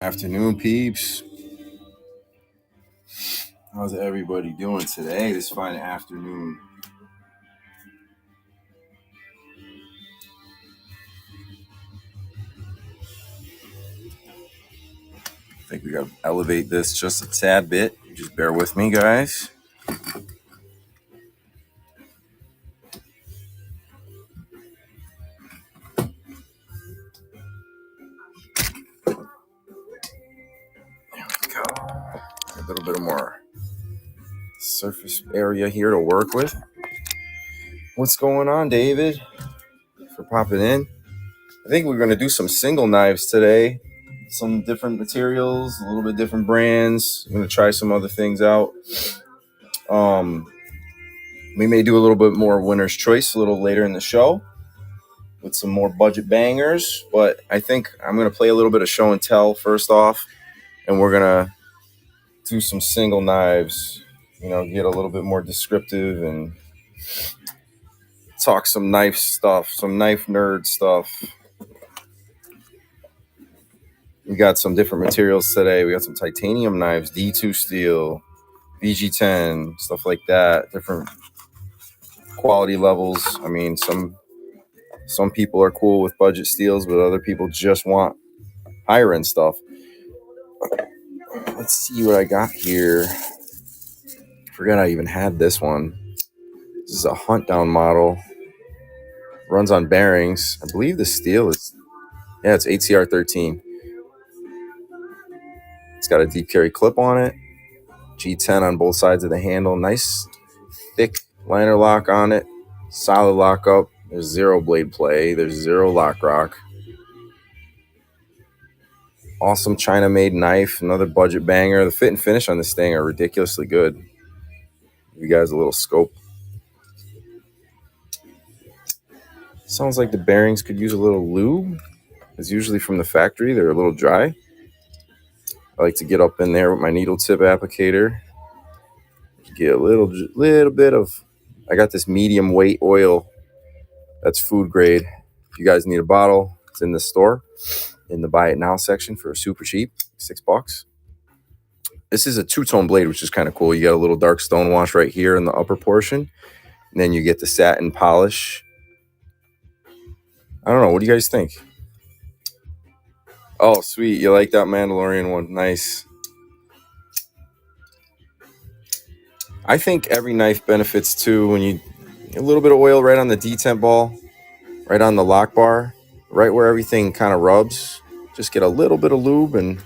Afternoon, peeps. How's everybody doing today, this fine afternoon? I think we got to elevate this just a tad bit. Just bear with me, guys. There we go. A little bit more surface area here to work with. What's going on, David? For popping in. I think we're going to do some single knives today. Some different materials, a little bit different brands. I'm going to try some other things out. We may do a little bit more winner's choice a little later in the show with some more budget bangers, but I think I'm going to play a little bit of show and tell first off, and we're going to do some single knives, get a little bit more descriptive and talk some knife stuff, some knife nerd stuff. We got some different materials today. We got some titanium knives, D2 steel, VG10, stuff like that, different quality levels. I mean, some people are cool with budget steels, but other people just want higher end stuff. Let's see what I got here. Forgot I even had this one. This is a hunt down model. Runs on bearings. I believe the steel is, it's ATR 13. It's got a deep carry clip on it. G10 on both sides of the handle. Nice thick liner lock on it. Solid lockup. There's zero blade play. There's zero lock rock. Awesome China made knife. Another budget banger. The fit and finish on this thing are ridiculously good. Give you guys a little scope. Sounds like the bearings could use a little lube. It's usually from the factory. They're a little dry. I like to get up in there with my needle tip applicator. Get a little bit of, I got this medium weight oil that's food grade. If you guys need a bottle, it's in the store in the buy it now section for super cheap, $6. This is a two-tone blade, which is kind of cool. You got a little dark stone wash right here in the upper portion. And then you get the satin polish. I don't know. What do you guys think? Oh, sweet. You like that Mandalorian one. Nice. I think every knife benefits too when you a little bit of oil right on the detent ball, right on the lock bar, right where everything kind of rubs. Just get a little bit of lube, and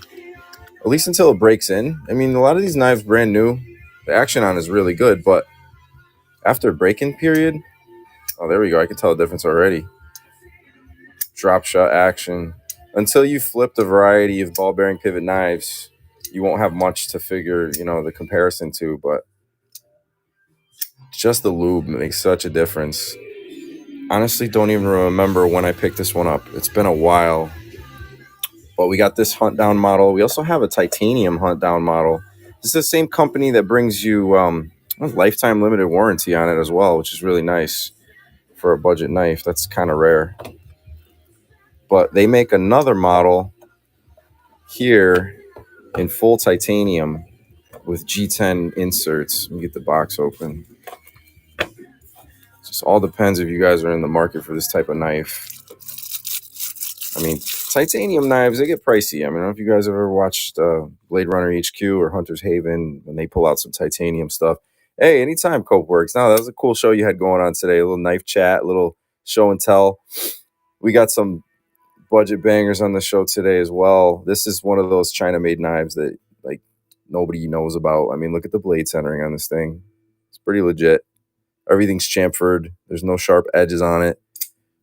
at least until it breaks in. I mean, a lot of these knives brand new, the action on is really good, but after a break-in period, oh, there we go. I can tell the difference already. Drop shot action. Until you flip the variety of ball bearing pivot knives, you won't have much to figure, the comparison to, but just the lube makes such a difference. Honestly, don't even remember when I picked this one up. It's been a while. But we got this hunt down model. We also have a titanium hunt down model. This is the same company that brings you a lifetime limited warranty on it as well, which is really nice for a budget knife. That's kind of rare. But they make another model here in full titanium with G10 inserts. Let me get the box open. Just all depends if you guys are in the market for this type of knife. I mean, titanium knives, they get pricey. I mean, I don't know if you guys have ever watched Blade Runner HQ or Hunter's Haven when they pull out some titanium stuff. Hey, anytime Cope works. No, that was a cool show you had going on today. A little knife chat, a little show and tell. We got some budget bangers on the show today as well. This is one of those China-made knives that like nobody knows about. I mean, look at the blade centering on this thing. It's pretty legit. Everything's chamfered. There's no sharp edges on it.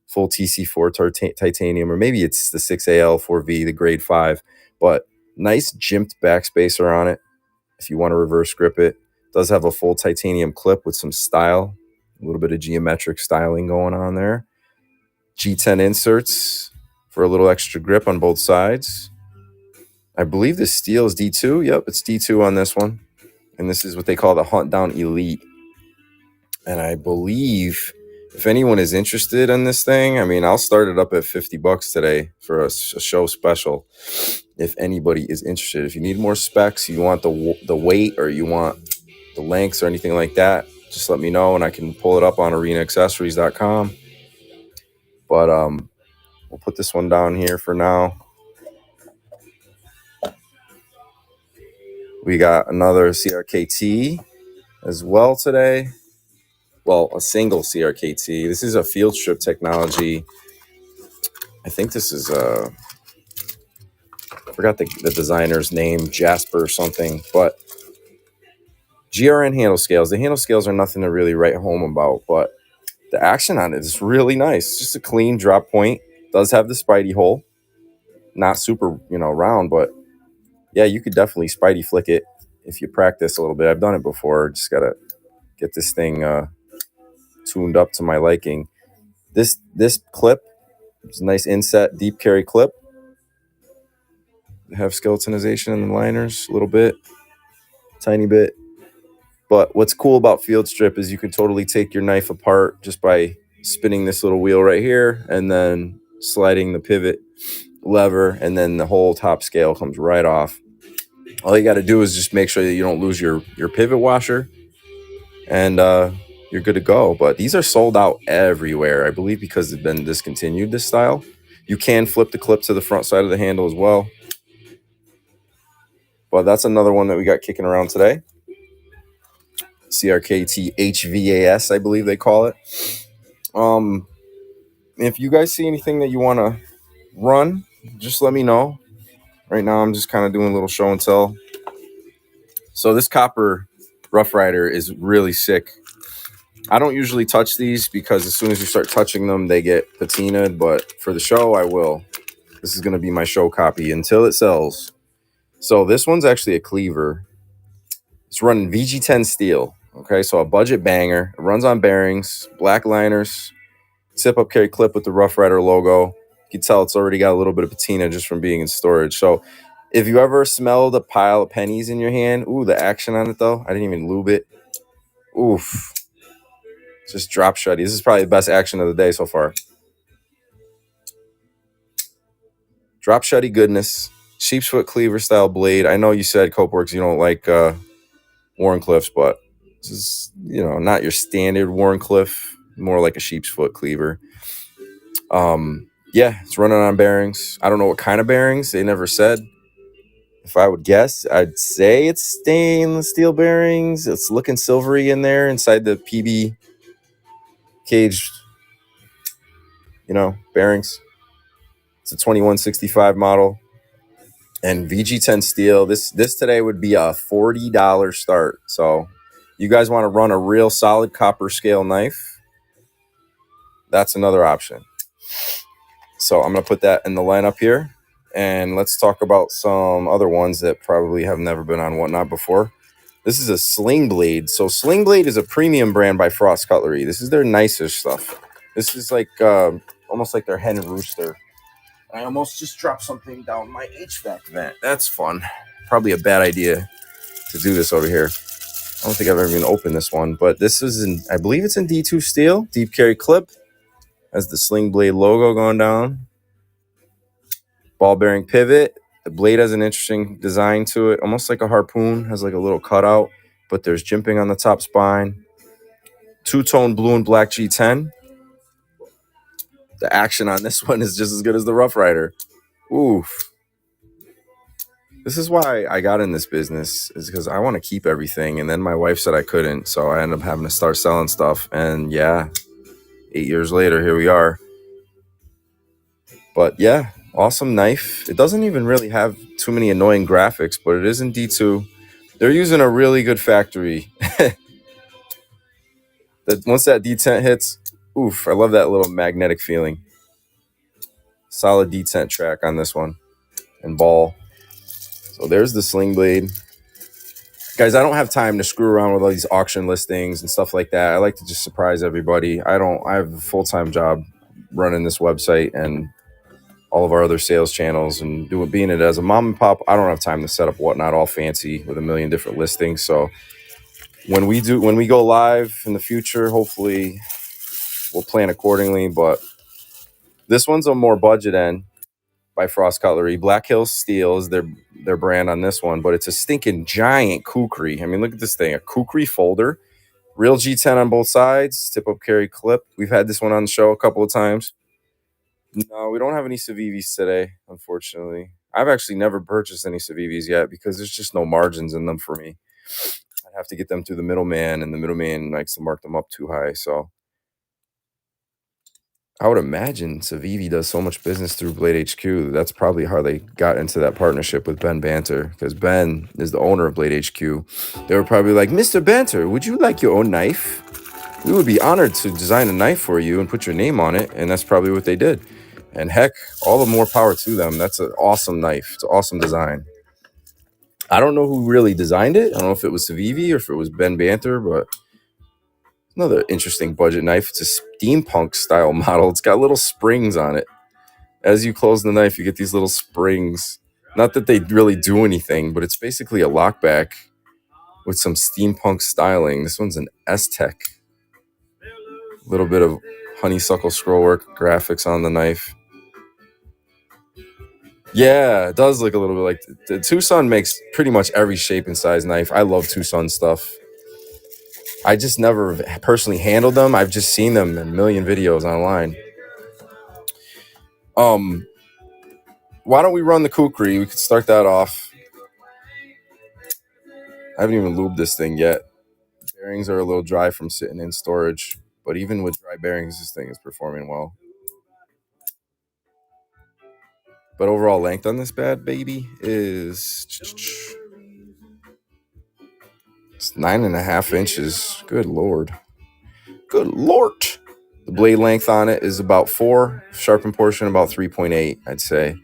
Full TC4 titanium, or maybe it's the 6AL 4V, the grade 5. But nice jimped backspacer on it if you want to reverse grip it. Does have a full titanium clip with some style, a little bit of geometric styling going on there. G10 inserts for a little extra grip on both sides. I believe the steel is D2. Yep, it's D2 on this one. And this is what they call the Hunt Down Elite. And I believe If anyone is interested in this thing, I mean, I'll start it up at $50 today for a show special. If anybody is interested, if you need more specs, you want the weight, or you want the lengths or anything like that, just let me know and I can pull it up on arenaaccessories.com. But we'll put this one down here for now. We got another CRKT as well today. Well, a single CRKT. This is a field strip technology. I think this is I forgot the designer's name, Jasper or something, but GRN handle scales. The handle scales are nothing to really write home about, but the action on it is really nice. It's just a clean drop point. Does have the Spidey hole. Not super, round, but yeah, you could definitely Spidey flick it if you practice a little bit. I've done it before. Just gotta get this thing tuned up to my liking. This clip is a nice inset deep carry clip. Have skeletonization in the liners a little bit, tiny bit. But what's cool about field strip is you can totally take your knife apart just by spinning this little wheel right here and then sliding the pivot lever, and then the whole top scale comes right off. All you got to do is just make sure that you don't lose your pivot washer, and you're good to go. But these are sold out everywhere, I believe, because they've been discontinued, this style. You can flip the clip to the front side of the handle as well. But that's another one that we got kicking around today. CRKT HVAS, I believe they call it. If you guys see anything that you want to run, just let me know. Right now, I'm just kind of doing a little show and tell. So this copper Rough Rider is really sick. I don't usually touch these because as soon as you start touching them, they get patinaed. But for the show, I will. This is going to be my show copy until it sells. So this one's actually a cleaver. It's running VG10 steel. Okay, so a budget banger. It runs on bearings, black liners, tip-up carry clip with the Rough Rider logo. You can tell it's already got a little bit of patina just from being in storage. So if you ever smelled a pile of pennies in your hand, ooh, the action on it though. I didn't even lube it. Oof. Just drop shutty. This is probably the best action of the day so far. Drop shutty goodness. Sheepsfoot cleaver style blade. I know you said Copeworks you don't like Warncliffs, but this is, not your standard Warncliffe, more like a sheep's foot cleaver. Yeah, it's running on bearings. I don't know what kind of bearings. They never said. If I would guess, I'd say it's stainless steel bearings. It's looking silvery in there inside the PB caged, bearings. It's a 2165 model. And VG10 steel. This today would be a $40 start. So you guys want to run a real solid copper scale knife, that's another option. So I'm going to put that in the lineup here. And let's talk about some other ones that probably have never been on Whatnot before. This is a Sling Blade. So Sling Blade is a premium brand by Frost Cutlery. This is their nicest stuff. This is like almost like their hen rooster. I almost just dropped something down my HVAC vent. That's fun. Probably a bad idea to do this over here. I don't think I've ever even opened this one, but this is I believe it's in D2 steel, deep carry clip. Has the Sling Blade logo going down. Ball bearing pivot. The blade has an interesting design to it, almost like a harpoon. Has like a little cutout, but there's jimping on the top spine. Two-tone blue and black G10. The action on this one is just as good as the Rough Rider. Oof. This is why I got in this business, is because I want to keep everything. And then my wife said I couldn't, so I ended up having to start selling stuff. And yeah, 8 years later, here we are. But yeah, awesome knife. It doesn't even really have too many annoying graphics, but it is in D2. They're using a really good factory. Once that detent hits, oof, I love that little magnetic feeling. Solid detent track on this one. And ball. So there's the Sling Blade. Guys, I don't have time to screw around with all these auction listings and stuff like that. I like to just surprise everybody. I have a full-time job running this website and all of our other sales channels, and being it as a mom and pop, I don't have time to set up Whatnot all fancy with a million different listings. So when we go live in the future, hopefully we'll plan accordingly. But this one's a more budget end by Frost Cutlery. Black Hills Steel is their brand on this one, but it's a stinking giant kukri. I mean, look at this thing, a kukri folder, real G10 on both sides, tip up carry clip. We've had this one on the show a couple of times. No, we don't have any Civivis today, unfortunately. I've actually never purchased any Civivis yet because there's just no margins in them for me. I'd have to get them through the middleman, and the middleman likes to mark them up too high. So I would imagine Civivi does so much business through Blade HQ. That's probably how they got into that partnership with Ben Banter, because Ben is the owner of Blade HQ. They were probably like, Mr. Banter, would you like your own knife? We would be honored to design a knife for you and put your name on it. And that's probably what they did. And heck, all the more power to them. That's an awesome knife. It's an awesome design. I don't know who really designed it. I don't know if it was Civivi or if it was Ben Banter, but another interesting budget knife. It's a steampunk style model. It's got little springs on it. As you close the knife, you get these little springs. Not that they really do anything, but it's basically a lockback with some steampunk styling. This one's an S-Tech. A little bit of honeysuckle scrollwork graphics on the knife. Yeah, it does look a little bit like the Tucson makes pretty much every shape and size knife. I love Tucson stuff. I just never personally handled them. I've just seen them in a million videos online. Why don't we run the kukri? We could start that off. I haven't even lubed this thing yet. Bearings are a little dry from sitting in storage, but even with dry bearings, this thing is performing well. But overall length on this bad baby is it's 9.5 inches. Good Lord. Good Lord. The blade length on it is about 4, sharpened portion about 3.8, I'd say.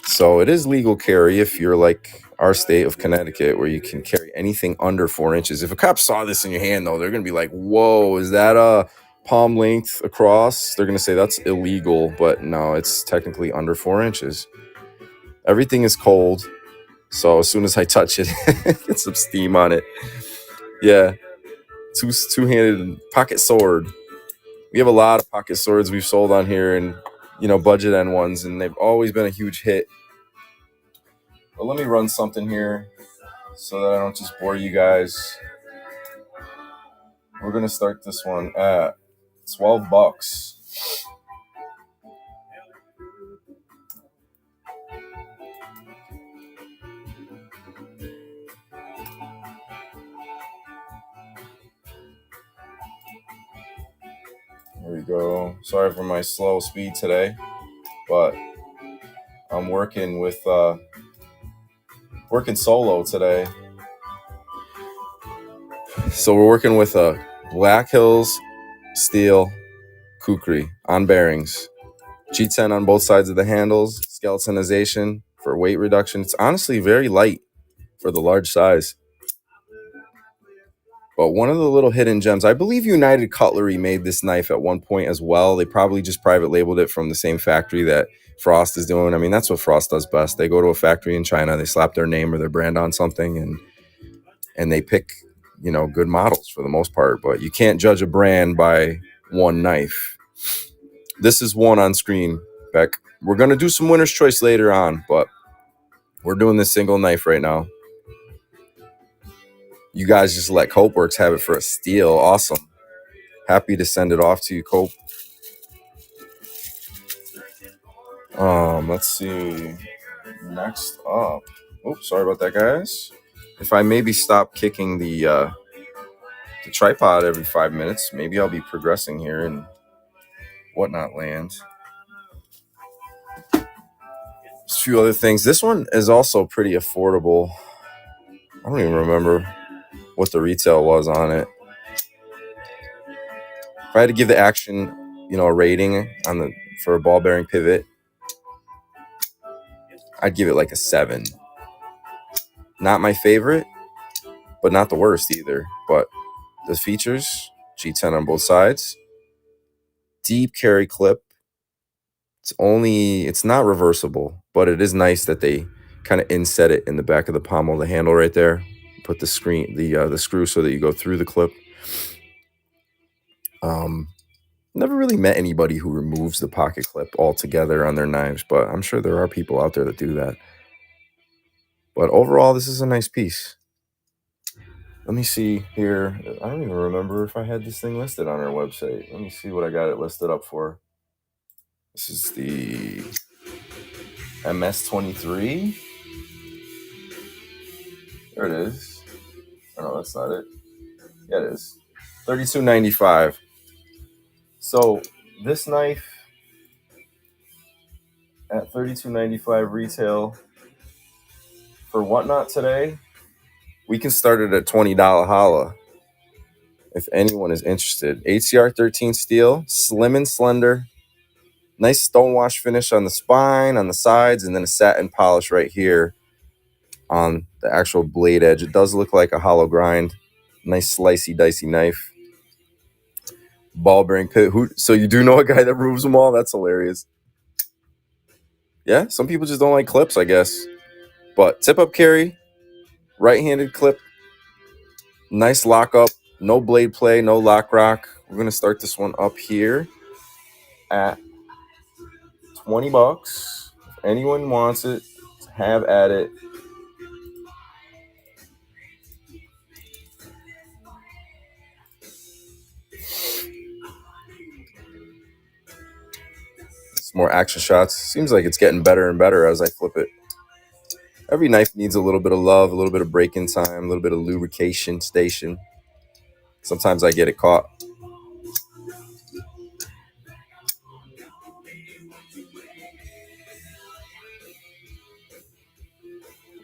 So it is legal carry if you're like our state of Connecticut, where you can carry anything under 4 inches. If a cop saw this in your hand, though, they're going to be like, whoa, is that a palm length across? They're going to say that's illegal, but no, it's technically under 4 inches. Everything is cold, so as soon as I touch it, get some steam on it. Yeah, two-handed pocket sword. We have a lot of pocket swords we've sold on here, and budget end ones, and they've always been a huge hit. But let me run something here so that I don't just bore you guys. We're gonna start this one at $12. There we go. Sorry for my slow speed today, but I'm working solo today. So we're working with a Black Hills Steel kukri on bearings. G10 on both sides of the handles, skeletonization for weight reduction. It's honestly very light for the large size. But one of the little hidden gems, I believe United Cutlery made this knife at one point as well. They probably just private labeled it from the same factory that Frost is doing. I mean, that's what Frost does best. They go to a factory in China, they slap their name or their brand on something, and they pick, good models for the most part. But you can't judge a brand by one knife. This is one on screen, Beck. We're going to do some winner's choice later on, but we're doing this single knife right now. You guys just let Copeworks have it for a steal. Awesome. Happy to send it off to you, Cope. Let's see. Next up. Oops, sorry about that, guys. If I maybe stop kicking the tripod every 5 minutes, maybe I'll be progressing here and whatnot land. Just a few other things. This one is also pretty affordable. I don't even remember what the retail was on it. If I had to give the action, a rating for a ball bearing pivot, I'd give it like a 7. Not my favorite, but not the worst either. But the features, G10 on both sides, deep carry clip. It's not reversible, but it is nice that they kind of inset it in the back of the pommel of the handle right there. Put the screw so that you go through the clip. Never really met anybody who removes the pocket clip altogether on their knives, but I'm sure there are people out there that do that. But overall, this is a nice piece. Let me see here. I don't even remember if I had this thing listed on our website. Let me see what I got it listed up for. This is the MS-23. There it is. Oh, no, that's not it. Yeah, it is. $32.95. So this knife at $32.95 retail for Whatnot today, we can start it at $20 holla if anyone is interested. HCR 13 steel, slim and slender, nice stonewash finish on the spine, on the sides, and then a satin polish right here on the actual blade edge. It does look like a hollow grind. Nice slicey, dicey knife. Ball bearing pit. So you do know a guy that removes them all? That's hilarious. Yeah, some people just don't like clips, I guess. But tip up carry, right-handed clip, nice lockup, no blade play, no lock rock. We're gonna start this one up here at $20. If anyone wants it, have at it. Some more action shots. Seems like it's getting better and better as I flip it. Every knife needs a little bit of love, a little bit of break-in time, a little bit of lubrication station. Sometimes I get it caught.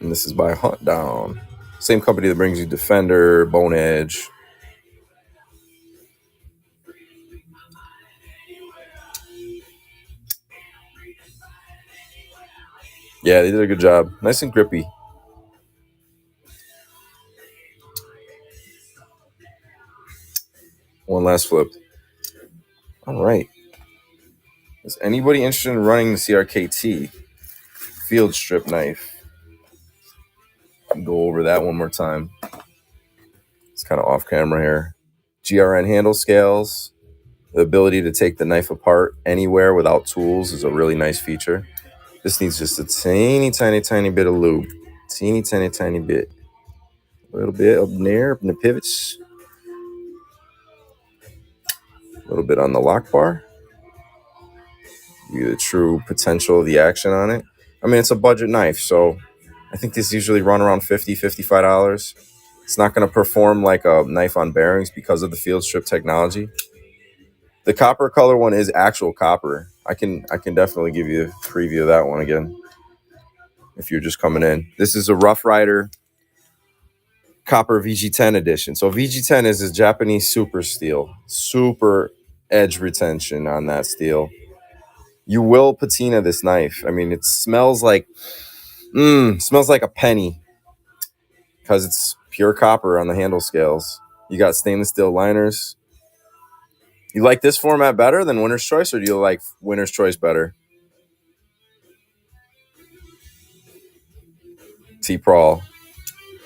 And this is by Hunt Down. Same company that brings you Defender, Bone Edge. Yeah, they did a good job. Nice and grippy. One last flip. All right. Is anybody interested in running the CRKT field strip knife? Go over that one more time. It's kind of off camera here. GRN handle scales. The ability to take the knife apart anywhere without tools is a really nice feature. This needs just a teeny, tiny, tiny bit of lube. Teeny, tiny, tiny bit. A little bit up there, in the pivots. A little bit on the lock bar. Give you the true potential of the action on it. I mean, it's a budget knife, so I think these usually run around $50, $55. It's not going to perform like a knife on bearings because of the field strip technology. The copper color one is actual copper. I can definitely give you a preview of that one again if you're just coming in. This is a Rough Rider Copper VG10 edition. So VG10 is a Japanese super steel, super edge retention on that steel. You will patina this knife. I mean, it smells like a penny because it's pure copper on the handle scales. You got stainless steel liners. You like this format better than Winner's Choice, or do you like Winner's Choice better? T-Prawl.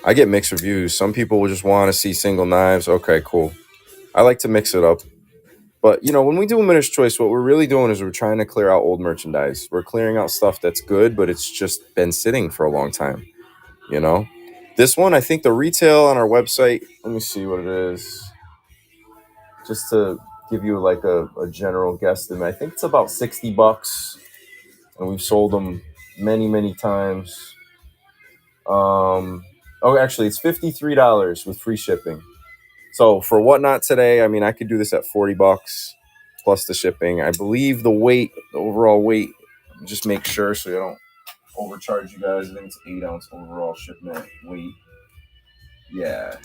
I get mixed reviews. Some people will just want to see single knives. Okay, cool. I like to mix it up. But, you know, when we do a Winner's Choice, what we're really doing is we're trying to clear out old merchandise. We're clearing out stuff that's good, but it's just been sitting for a long time, you know? This one, I think the retail on our website, let me see what it is. Just to give you like a general guesstimate, I think it's about $60. And we've sold them many, many times. Actually, it's $53 with free shipping. So for Whatnot today, I mean, I could do this at $40 plus the shipping. I believe the weight, the overall weight, just make sure so you don't overcharge you guys. I think it's 8-ounce overall shipment weight. Yeah.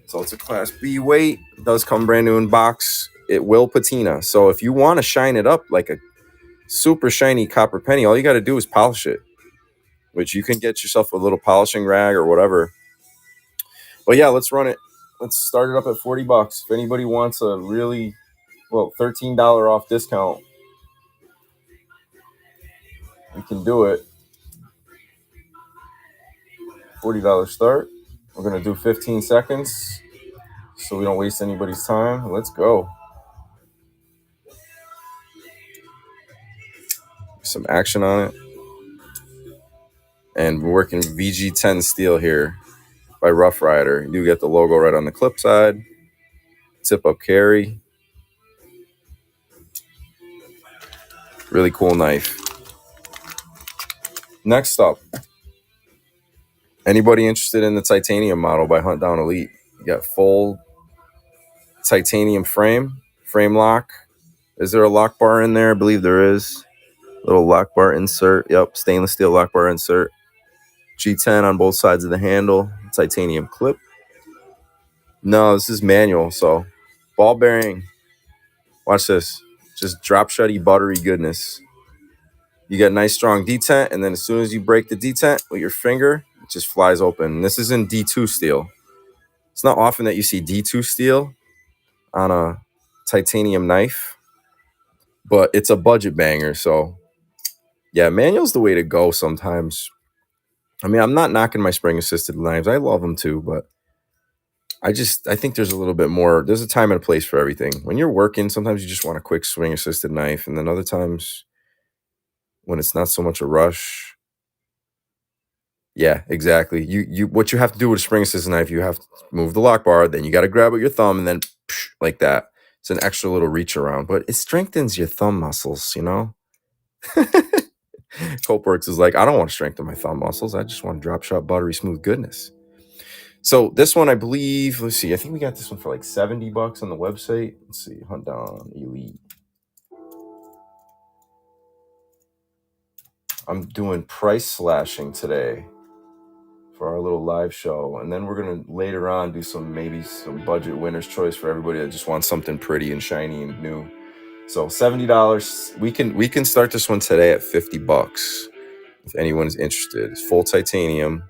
So it's a Class B weight. It does come brand new in box. It will patina. So if you want to shine it up like a super shiny copper penny, all you got to do is polish it, which you can get yourself a little polishing rag or whatever. But yeah, let's run it. Let's start it up at $40. If anybody wants a really, $13 off discount, we can do it. $40 start. We're going to do 15 seconds so we don't waste anybody's time. Let's go. some action on it. And we're working VG10 steel here by Rough Rider. You do get the logo right on the clip side. Tip up carry. Really cool knife. Next up, anybody interested in the titanium model by Hunt Down Elite? You got full titanium frame lock. Is there a lock bar in there? I believe there is. Little lock bar insert. Yep, stainless steel lock bar insert. G10 on both sides of the handle. Titanium clip. No, this is manual. So ball bearing. Watch this. Just drop shutty buttery goodness. You get nice strong detent, and then as soon as you break the detent with your finger, it just flies open. This is in D2 steel. It's not often that you see D2 steel on a titanium knife, but it's a budget banger. So yeah, manual's the way to go sometimes. I mean, I'm not knocking my spring assisted knives. I love them too, but I think there's a little bit more. There's a time and a place for everything. When you're working, sometimes you just want a quick swing assisted knife, and then other times when it's not so much a rush. Yeah, exactly. You what you have to do with a spring assisted knife, you have to move the lock bar, then you got to grab it with your thumb, and then like that. It's an extra little reach around, but it strengthens your thumb muscles, you know? Copeworks is like, I don't want to strengthen my thumb muscles. I just want to drop shot buttery smooth goodness. So this one, I believe, let's see. I think we got this one for like $70 on the website. Let's see. Hunt Down Elite. I'm doing price slashing today for our little live show. And then we're going to later on do maybe some budget winner's choice for everybody that just wants something pretty and shiny and new. So $70. We can start this one today at $50 if anyone's interested. It's full titanium.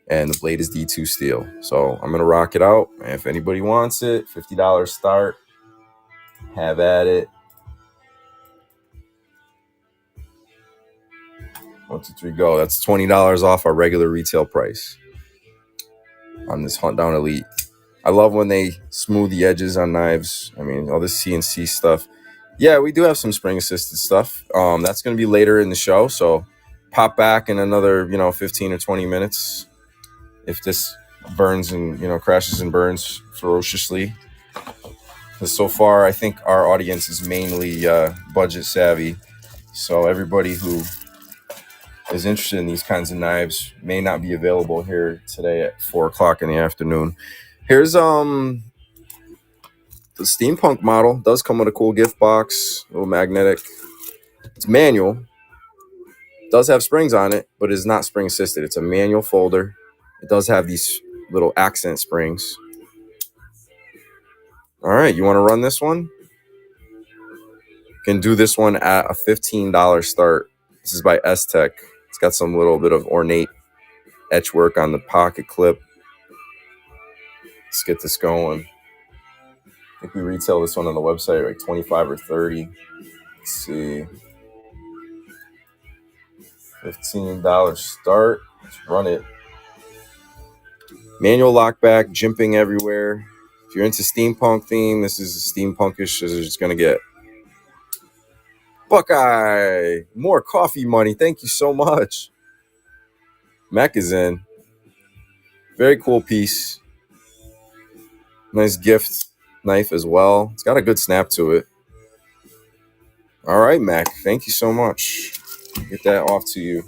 And the blade is D2 steel. So I'm going to rock it out. And if anybody wants it, $50 start. Have at it. 1, 2, 3, go. That's $20 off our regular retail price on this Hunt Down Elite. I love when they smooth the edges on knives. I mean, all this CNC stuff. Yeah, we do have some spring assisted stuff. That's going to be later in the show. So pop back in another, 15 or 20 minutes. If this burns and, crashes and burns ferociously. Because so far, I think our audience is mainly budget savvy. So everybody who is interested in these kinds of knives may not be available here today at 4:00 in the afternoon. Here's the steampunk model. It does come with a cool gift box, a little magnetic. It's manual. It does have springs on it, but it's not spring assisted. It's a manual folder. It does have these little accent springs. All right, you want to run this one? You can do this one at a $15 start. This is by S-Tech. It's got some little bit of ornate etch work on the pocket clip. Let's get this going. I think we retail this one on the website like $25 or $30. Let's see. $15 start. Let's run it. Manual lockback, jimping everywhere. If you're into steampunk theme, this is as steampunkish as it's going to get. Buckeye, more coffee money. Thank you so much. Mac is in. Very cool piece. Nice gift knife as well. It's got a good snap to it. All right, Mac. Thank you so much. Get that off to you.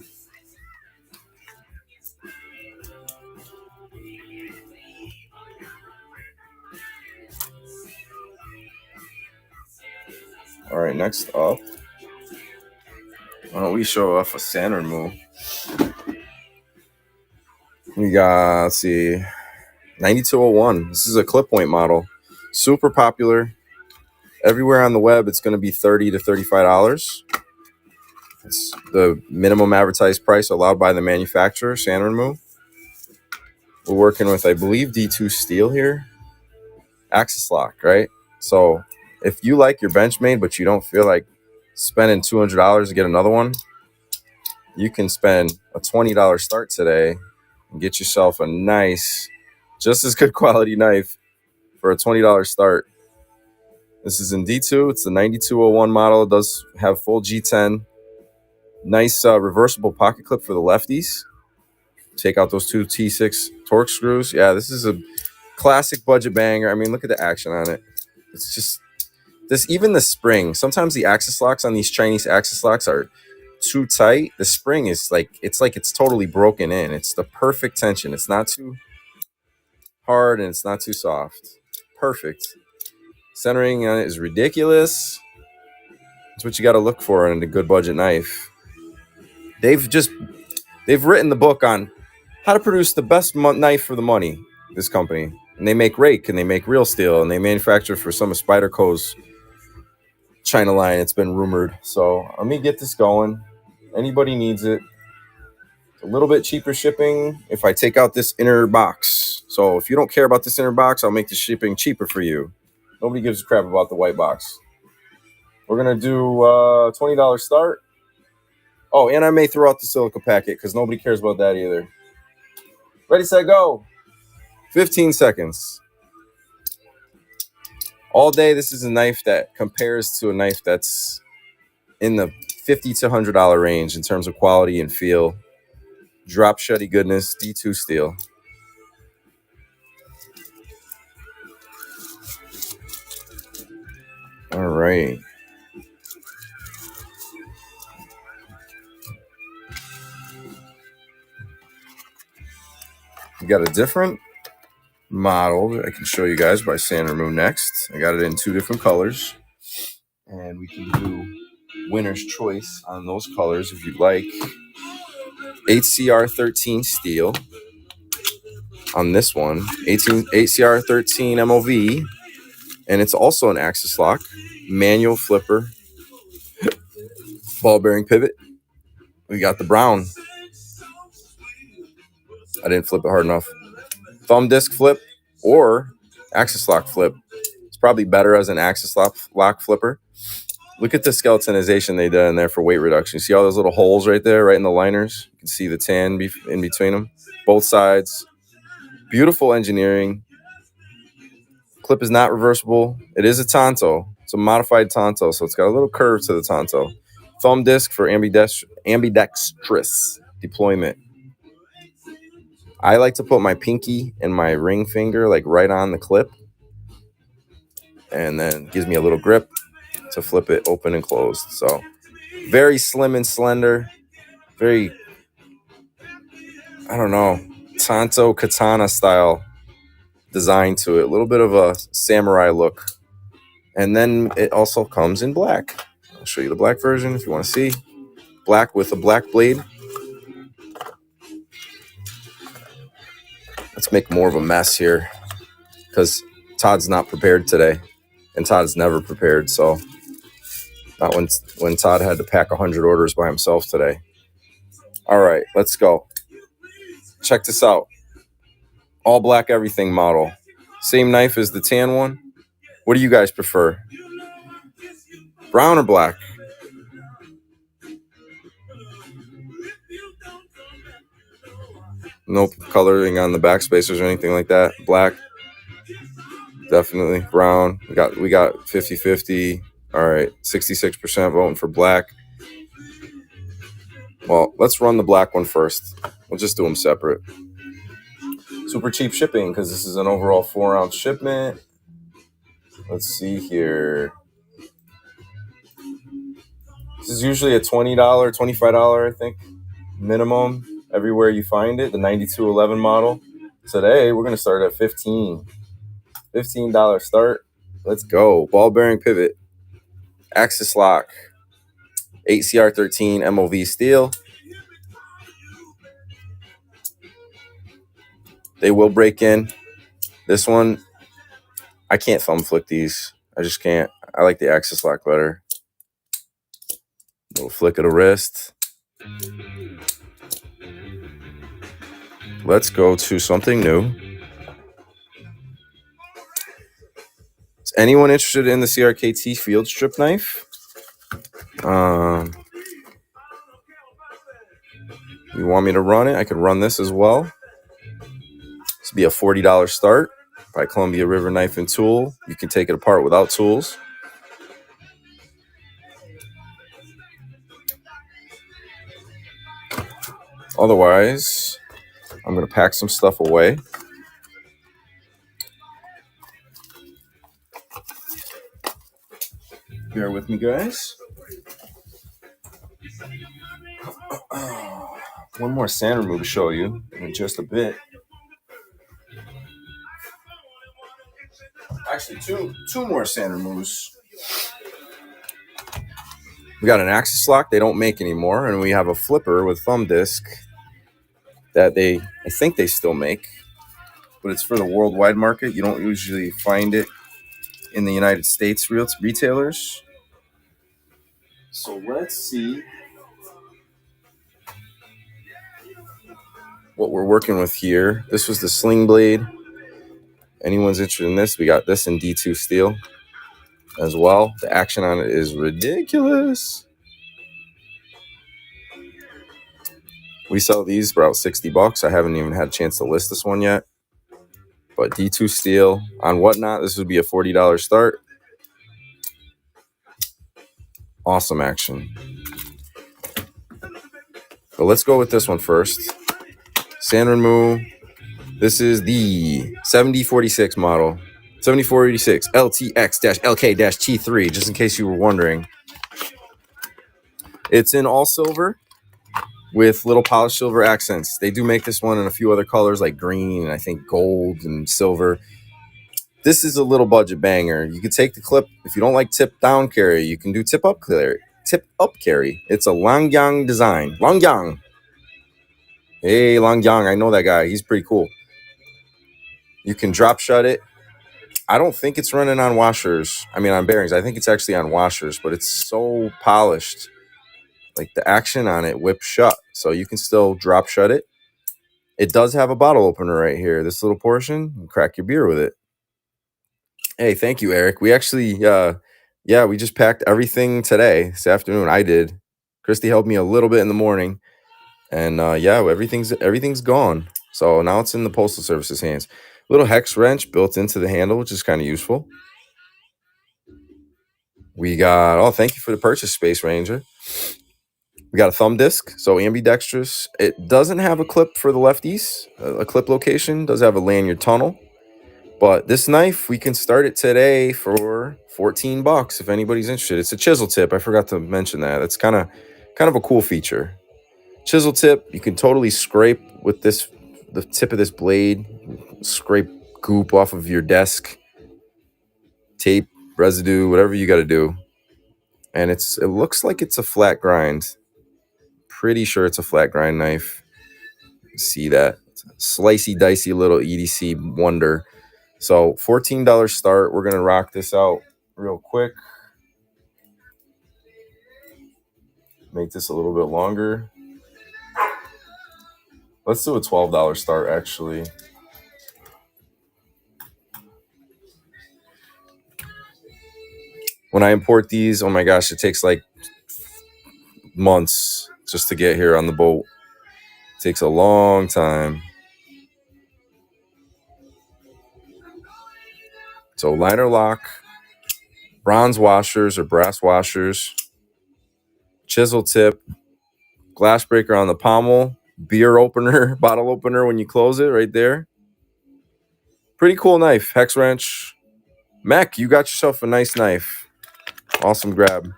All right, next up, why don't we show off a Saturn move? We got, let's see, 9201. This is a clip point model. Super popular. Everywhere on the web, it's going to be $30 to $35. It's the minimum advertised price allowed by the manufacturer, Saturn move. We're working with, I believe, D2 steel here. Axis lock, right? So if you like your Benchmade, but you don't feel like spending $200 to get another one, you can spend a $20 start today and get yourself a nice, just as good quality knife for a $20 start. This is in D2. It's the 9201 model. It does have full G10. Nice reversible pocket clip for the lefties. Take out those two T6 torque screws. Yeah, this is a classic budget banger. I mean, look at the action on it. It's just this. Even the spring. Sometimes the axis locks on these Chinese axis locks are too tight. The spring is like it's totally broken in. It's the perfect tension. It's not too hard and it's not too soft. Perfect. Centering on it is ridiculous. It's what you got to look for in a good budget knife. They've written the book on how to produce the best knife for the money. This company, and they make rake and they make real steel and they manufacture for some of Spyderco's China line. It's been rumored. So let me get this going. Anybody needs it. It's a little bit cheaper shipping if I take out this inner box. So if you don't care about this inner box, I'll make the shipping cheaper for you. Nobody gives a crap about the white box. We're going to do $20 start. Oh, and I may throw out the silica packet because nobody cares about that either. Ready, set, go. 15 seconds. All day, this is a knife that compares to a knife that's in the $50 to $100 range in terms of quality and feel. Drop shutty goodness, D2 steel. All right. We got a different model that I can show you guys by sand remove next. I got it in 2 different colors. And we can do winner's choice on those colors if you'd like. HCR13 steel on this one. HCR13 MOV. And it's also an axis lock. Manual flipper. Ball bearing pivot. We got the brown. I didn't flip it hard enough. Thumb disc flip or axis lock flip. It's probably better as an axis lock flipper. Look at the skeletonization they did in there for weight reduction. You see all those little holes right there, right in the liners? You can see the tan in between them. Both sides. Beautiful engineering. Clip is not reversible. It is a Tonto. It's a modified Tonto, so it's got a little curve to the Tonto. Thumb disc for ambidextrous deployment. I like to put my pinky and my ring finger like right on the clip, and then gives me a little grip to flip it open and closed. So very slim and slender, very, I don't know, Tonto katana style design to it. A little bit of a samurai look. And then it also comes in black. I'll show you the black version if you want to see. Black with a black blade. Let's make more of a mess here because Todd's not prepared today. And Todd's never prepared, so not when Todd had to pack 100 orders by himself today. All right, let's go. Check this out. All black everything model. Same knife as the tan one. What do you guys prefer? Brown or black? No coloring on the back spacers or anything like that. Black. Definitely. Brown. We got 50-50. All right. 66% voting for black. Well, let's run the black one first. We'll just do them separate. Super cheap shipping because this is an overall 4-ounce shipment. Let's see here. This is usually a $20, $25, I think, minimum everywhere you find it. The 9211 model. Today, we're going to start at $15. $15 start. Let's go. Ball bearing pivot. Axis lock. HCR13 MOV steel. They will break in. This one, I can't thumb flick these. I just can't. I like the axis lock better. Little flick of the wrist. Let's go to something new. Is anyone interested in the CRKT field strip knife? You want me to run it? I could run this as well. This would be a $40 start by Columbia River Knife and Tool. You can take it apart without tools. Otherwise, I'm going to pack some stuff away. Bear with me, guys. One more sand remove to show you in just a bit. Actually, two more sand removes. We got an axis lock they don't make anymore, and we have a flipper with thumb disc that I think they still make, but it's for the worldwide market. You don't usually find it in the United States retailers. So let's see what we're working with here. This was the sling blade. Anyone's interested in this, we got this in D2 steel as well. The action on it is ridiculous. We sell these for about $60. I haven't even had a chance to list this one yet. But D2 steel on Whatnot, this would be a $40 start. Awesome action. But let's go with this one first. Sand remove. This is the 7046 model. 7486 LTX-LK-T3, just in case you were wondering. It's in all silver with little polished silver accents. They do make this one in a few other colors like green and I think gold and silver. This is a little budget banger. You can take the clip. If you don't like tip down carry, you can do tip up carry. It's a Langyang design. Langyang. Hey, Langyang. I know that guy. He's pretty cool. You can drop shut it. I don't think it's running on washers. I mean, on bearings. I think it's actually on washers, but it's so polished. Like the action on it whips shut. So you can still drop shut it. It does have a bottle opener right here. This little portion, you crack your beer with it. Hey, thank you, Eric. We actually, we just packed everything today, this afternoon. I did. Christy helped me a little bit in the morning. And everything's gone. So now it's in the Postal Service's hands. Little hex wrench built into the handle, which is kind of useful. We got, thank you for the purchase, Space Ranger. We got a thumb disc, so ambidextrous. It doesn't have a clip for the lefties, a clip location. It does have a lanyard tunnel. But this knife, we can start it today for $14 if anybody's interested. It's a chisel tip. I forgot to mention that. It's kind of a cool feature. Chisel tip, you can totally scrape with the tip of this blade, scrape goop off of your desk, tape, residue, whatever you got to do. And it looks like it's a flat grind. Pretty sure it's a flat grind knife. See that? It's a slicey, dicey little EDC wonder. So $14 start. We're going to rock this out real quick. Make this a little bit longer. Let's do a $12 start, actually. When I import these, oh my gosh, it takes like months just to get here on the boat. It takes a long time. So liner lock, bronze washers or brass washers, chisel tip, glass breaker on the pommel, beer opener, bottle opener when you close it right there. Pretty cool knife, hex wrench. Mech, you got yourself a nice knife. Awesome grab.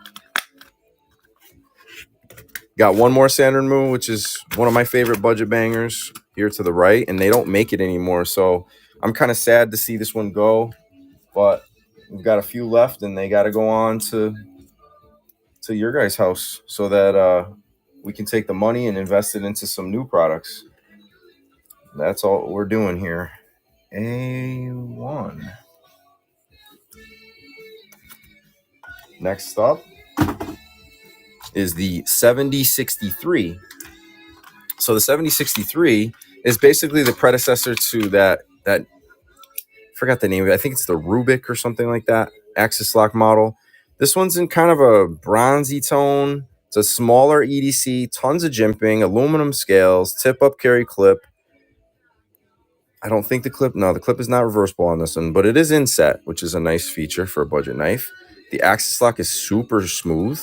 Got one more sand remove, which is one of my favorite budget bangers here to the right, and they don't make it anymore. So I'm kind of sad to see this one go, but we've got a few left, and they got to go on to your guys' house so that we can take the money and invest it into some new products. That's all we're doing here. A1. Next up is the 7063. So the 7063 is basically the predecessor to that I forgot the name of it. I think it's the Rubik or something like that, axis lock model. This one's in kind of a bronzy tone. It's a smaller EDC, tons of jimping, aluminum scales, tip up carry clip. I don't think the clip is not reversible on this one, but it is inset, which is a nice feature for a budget knife. The axis lock is super smooth.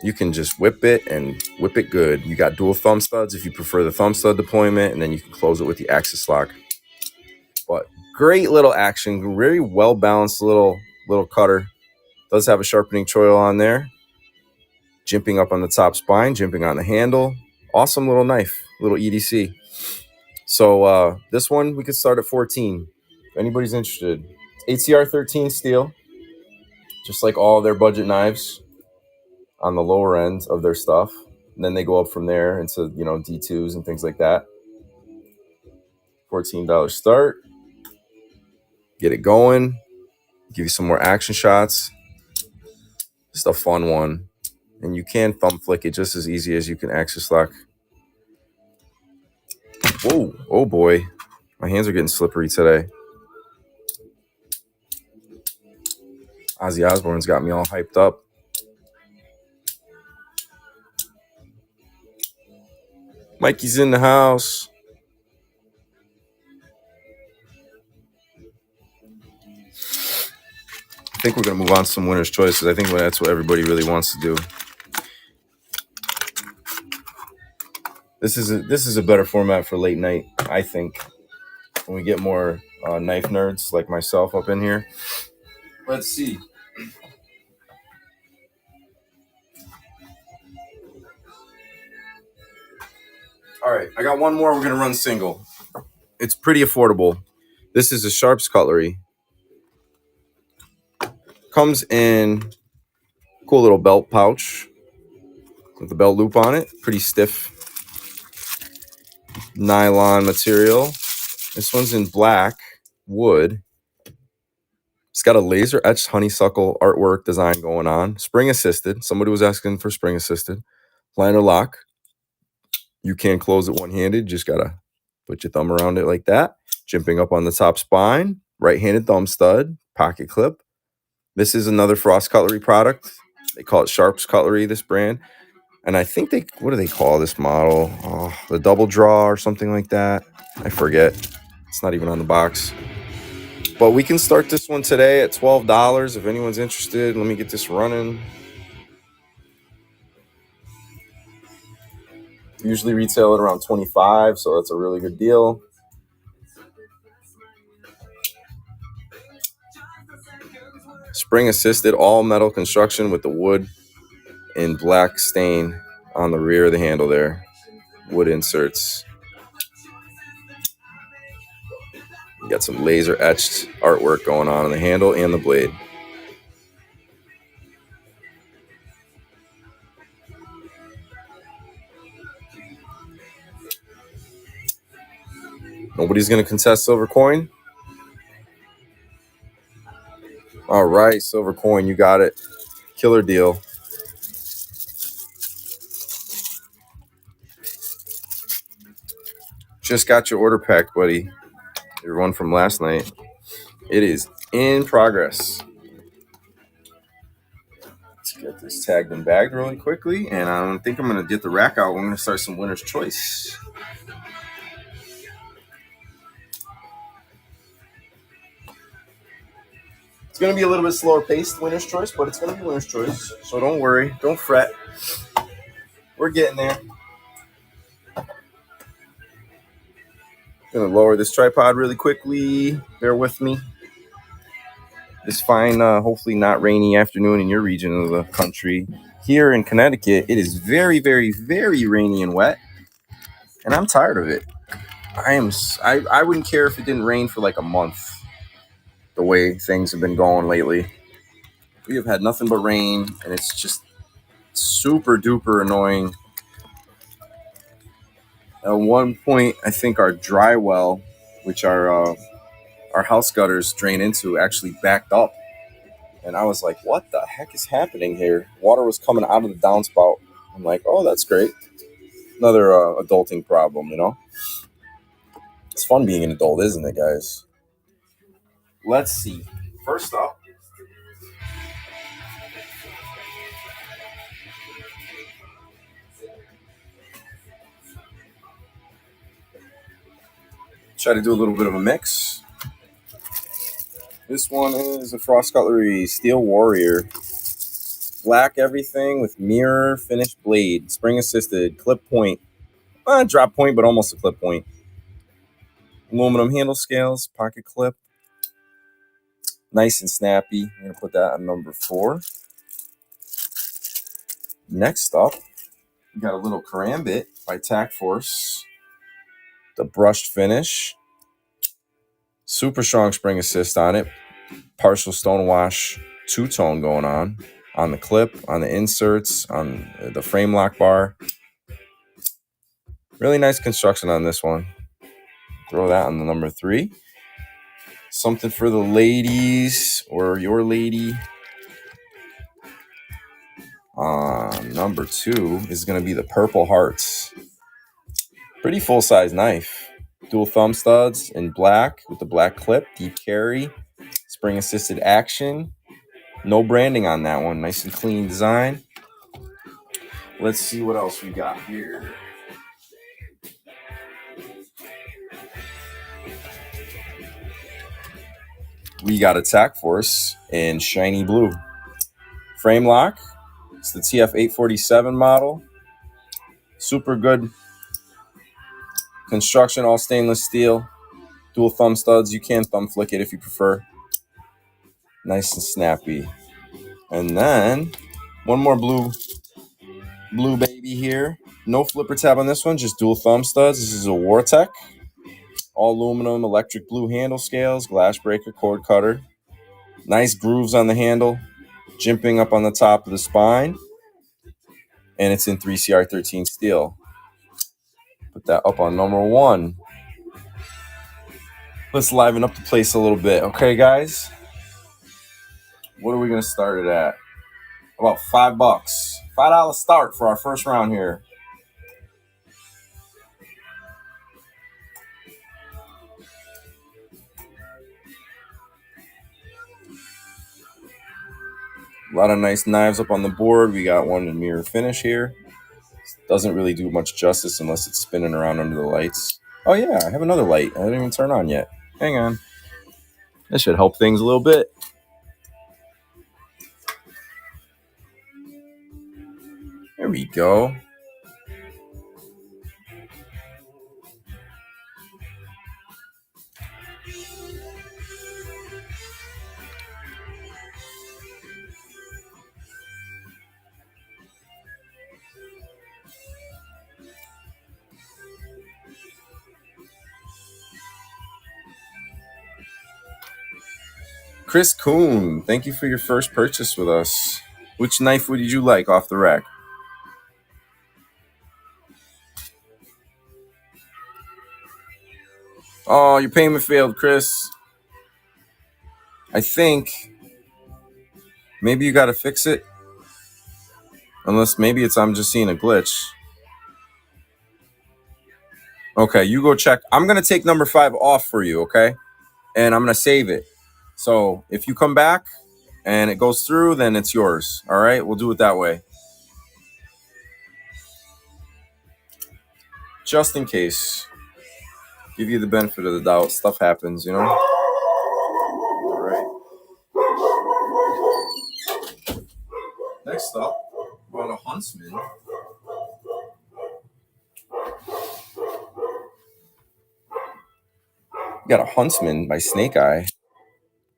You can just whip it and whip it good. You got dual thumb studs if you prefer the thumb stud deployment, and then you can close it with the axis lock. But great little action, very well balanced little cutter. Does have a sharpening choil on there. Jimping up on the top spine, jimping on the handle. Awesome little knife, little EDC. So this one we could start at 14. If anybody's interested. ATR 13 steel, just like all their budget knives on the lower end of their stuff. And then they go up from there into, D2s and things like that. $14 start. Get it going. Give you some more action shots. Just a fun one. And you can thumb flick it just as easy as you can axis lock. Whoa, oh boy. My hands are getting slippery today. Ozzy Osbourne's got me all hyped up. Mikey's in the house. I think we're going to move on to some winner's choices. I think that's what everybody really wants to do. This is a better format for late night, I think. When we get more knife nerds like myself up in here. Let's see. All right, I got one more. We're going to run single. It's pretty affordable. This is a Sharps cutlery. Comes in cool little belt pouch with the belt loop on it. Pretty stiff nylon material. This one's in black wood. It's got a laser etched honeysuckle artwork design going on. Spring assisted. Somebody was asking for spring assisted. Liner lock. You can close it one-handed. Just got to put your thumb around it like that. Jimping up on the top spine. Right-handed thumb stud. Pocket clip. This is another Frost Cutlery product. They call it Sharps Cutlery, this brand. And I think what do they call this model? Oh, the double draw or something like that. I forget. It's not even on the box. But we can start this one today at $12 if anyone's interested. Let me get this running. Usually retail at around $25, so that's a really good deal. Spring assisted, all metal construction with the wood in black stain on the rear of the handle there. Wood inserts. You got some laser etched artwork going on the handle and the blade. Nobody's going to contest silver coin? All right, silver coin, you got it. Killer deal. Just got your order packed, buddy. Your one from last night. It is in progress. Let's get this tagged and bagged really quickly. And I think I'm going to get the rack out. We're going to start some winner's choice. It's going to be a little bit slower paced winner's choice, but it's going to be winner's choice. So don't worry. Don't fret. We're getting there. Going to lower this tripod really quickly. Bear with me. This fine, hopefully not rainy afternoon in your region of the country. Here in Connecticut, it is very, very, very rainy and wet. And I'm tired of it. I wouldn't care if it didn't rain for like a month. The way things have been going lately. We have had nothing but rain, and it's just super duper annoying. At one point, I think our dry well, which our house gutters drain into, actually backed up. And I was like, what the heck is happening here? Water was coming out of the downspout. I'm like, oh, that's great. Another adulting problem, you know? It's fun being an adult, isn't it, guys? Let's see. First up, try to do a little bit of a mix. This one is a Frost Cutlery Steel Warrior. Black everything with mirror finished blade, spring assisted, clip point, drop point, but almost a clip point. Aluminum handle scales, pocket clip, nice and snappy. I'm gonna put that on number 4. Next up, we got a little karambit by Tack Force, the brushed finish, super strong spring assist on it, partial stone wash, two-tone going on the clip, on the inserts, on the frame lock bar. Really nice construction on this one. Throw that on the number 3. Something for the ladies or your lady. Number 2 is going to be the Purple Hearts. Pretty full-size knife. Dual thumb studs in black with the black clip, deep carry, spring-assisted action. No branding on that one. Nice and clean design. Let's see what else we got here. We got a Tack Force in shiny blue. Frame lock. It's the TF847 model. Super good construction, all stainless steel. Dual thumb studs. You can thumb flick it if you prefer. Nice and snappy. And then one more blue baby here. No flipper tab on this one, just dual thumb studs. This is a Wartech. All aluminum, electric blue handle scales, glass breaker, cord cutter. Nice grooves on the handle, jimping up on the top of the spine. And it's in 3CR13 steel. Put that up on number 1. Let's liven up the place a little bit. Okay, guys? What are we going to start it at? About $5. $5 start for our first round here. A lot of nice knives up on the board. We got one in mirror finish here. Doesn't really do much justice unless it's spinning around under the lights. Oh yeah, I have another light. I didn't even turn on yet. Hang on. That should help things a little bit. There we go. Chris Kuhn, thank you for your first purchase with us. Which knife would you like off the rack? Oh, your payment failed, Chris. I think maybe you got to fix it. Unless maybe I'm just seeing a glitch. Okay, you go check. I'm going to take number 5 off for you, okay? And I'm going to save it. So if you come back and it goes through, then it's yours. All right? We'll do it that way. Just in case. Give you the benefit of the doubt. Stuff happens, you know? All right. Next up, about a Huntsman. We got a Huntsman by Snake Eye.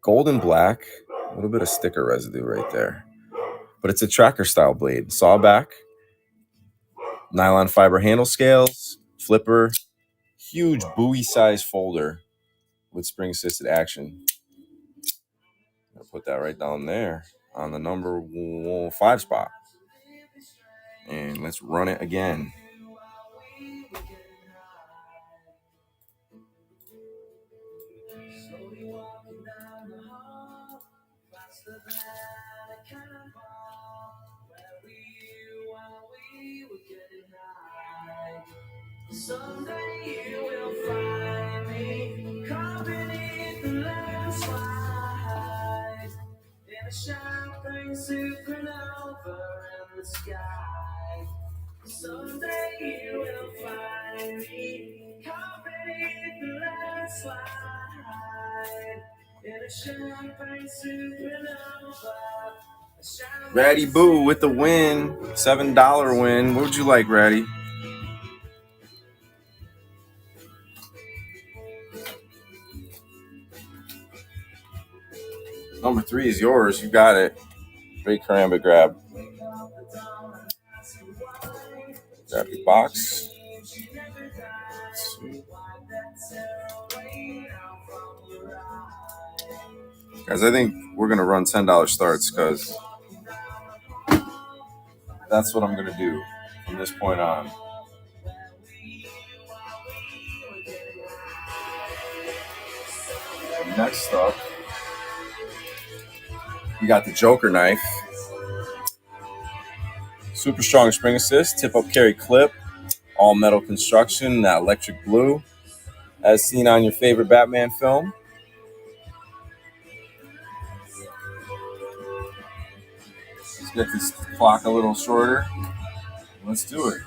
Golden black. A little bit of sticker residue right there. But it's a tracker style blade. Sawback. Nylon fiber handle scales. Flipper. Huge buoy size folder with spring assisted action. I'll put that right down there on the number 5 spot. And let's run it again. Someday you will find me caught beneath the landslide in a champagne supernova in the sky. Someday you will find me caught beneath the landslide in a champagne supernova Ratty Boo with the win. $7 win. What would you like, Ratty? Number 3 is yours. You got it. Great karambit grab. Grab your box. Guys, I think we're going to run $10 starts because that's what I'm going to do from this point on. Next up, we got the Joker knife. Super strong spring assist, tip up carry clip, all metal construction, that electric blue, as seen on your favorite Batman film. Let's get this clock a little shorter. Let's do it.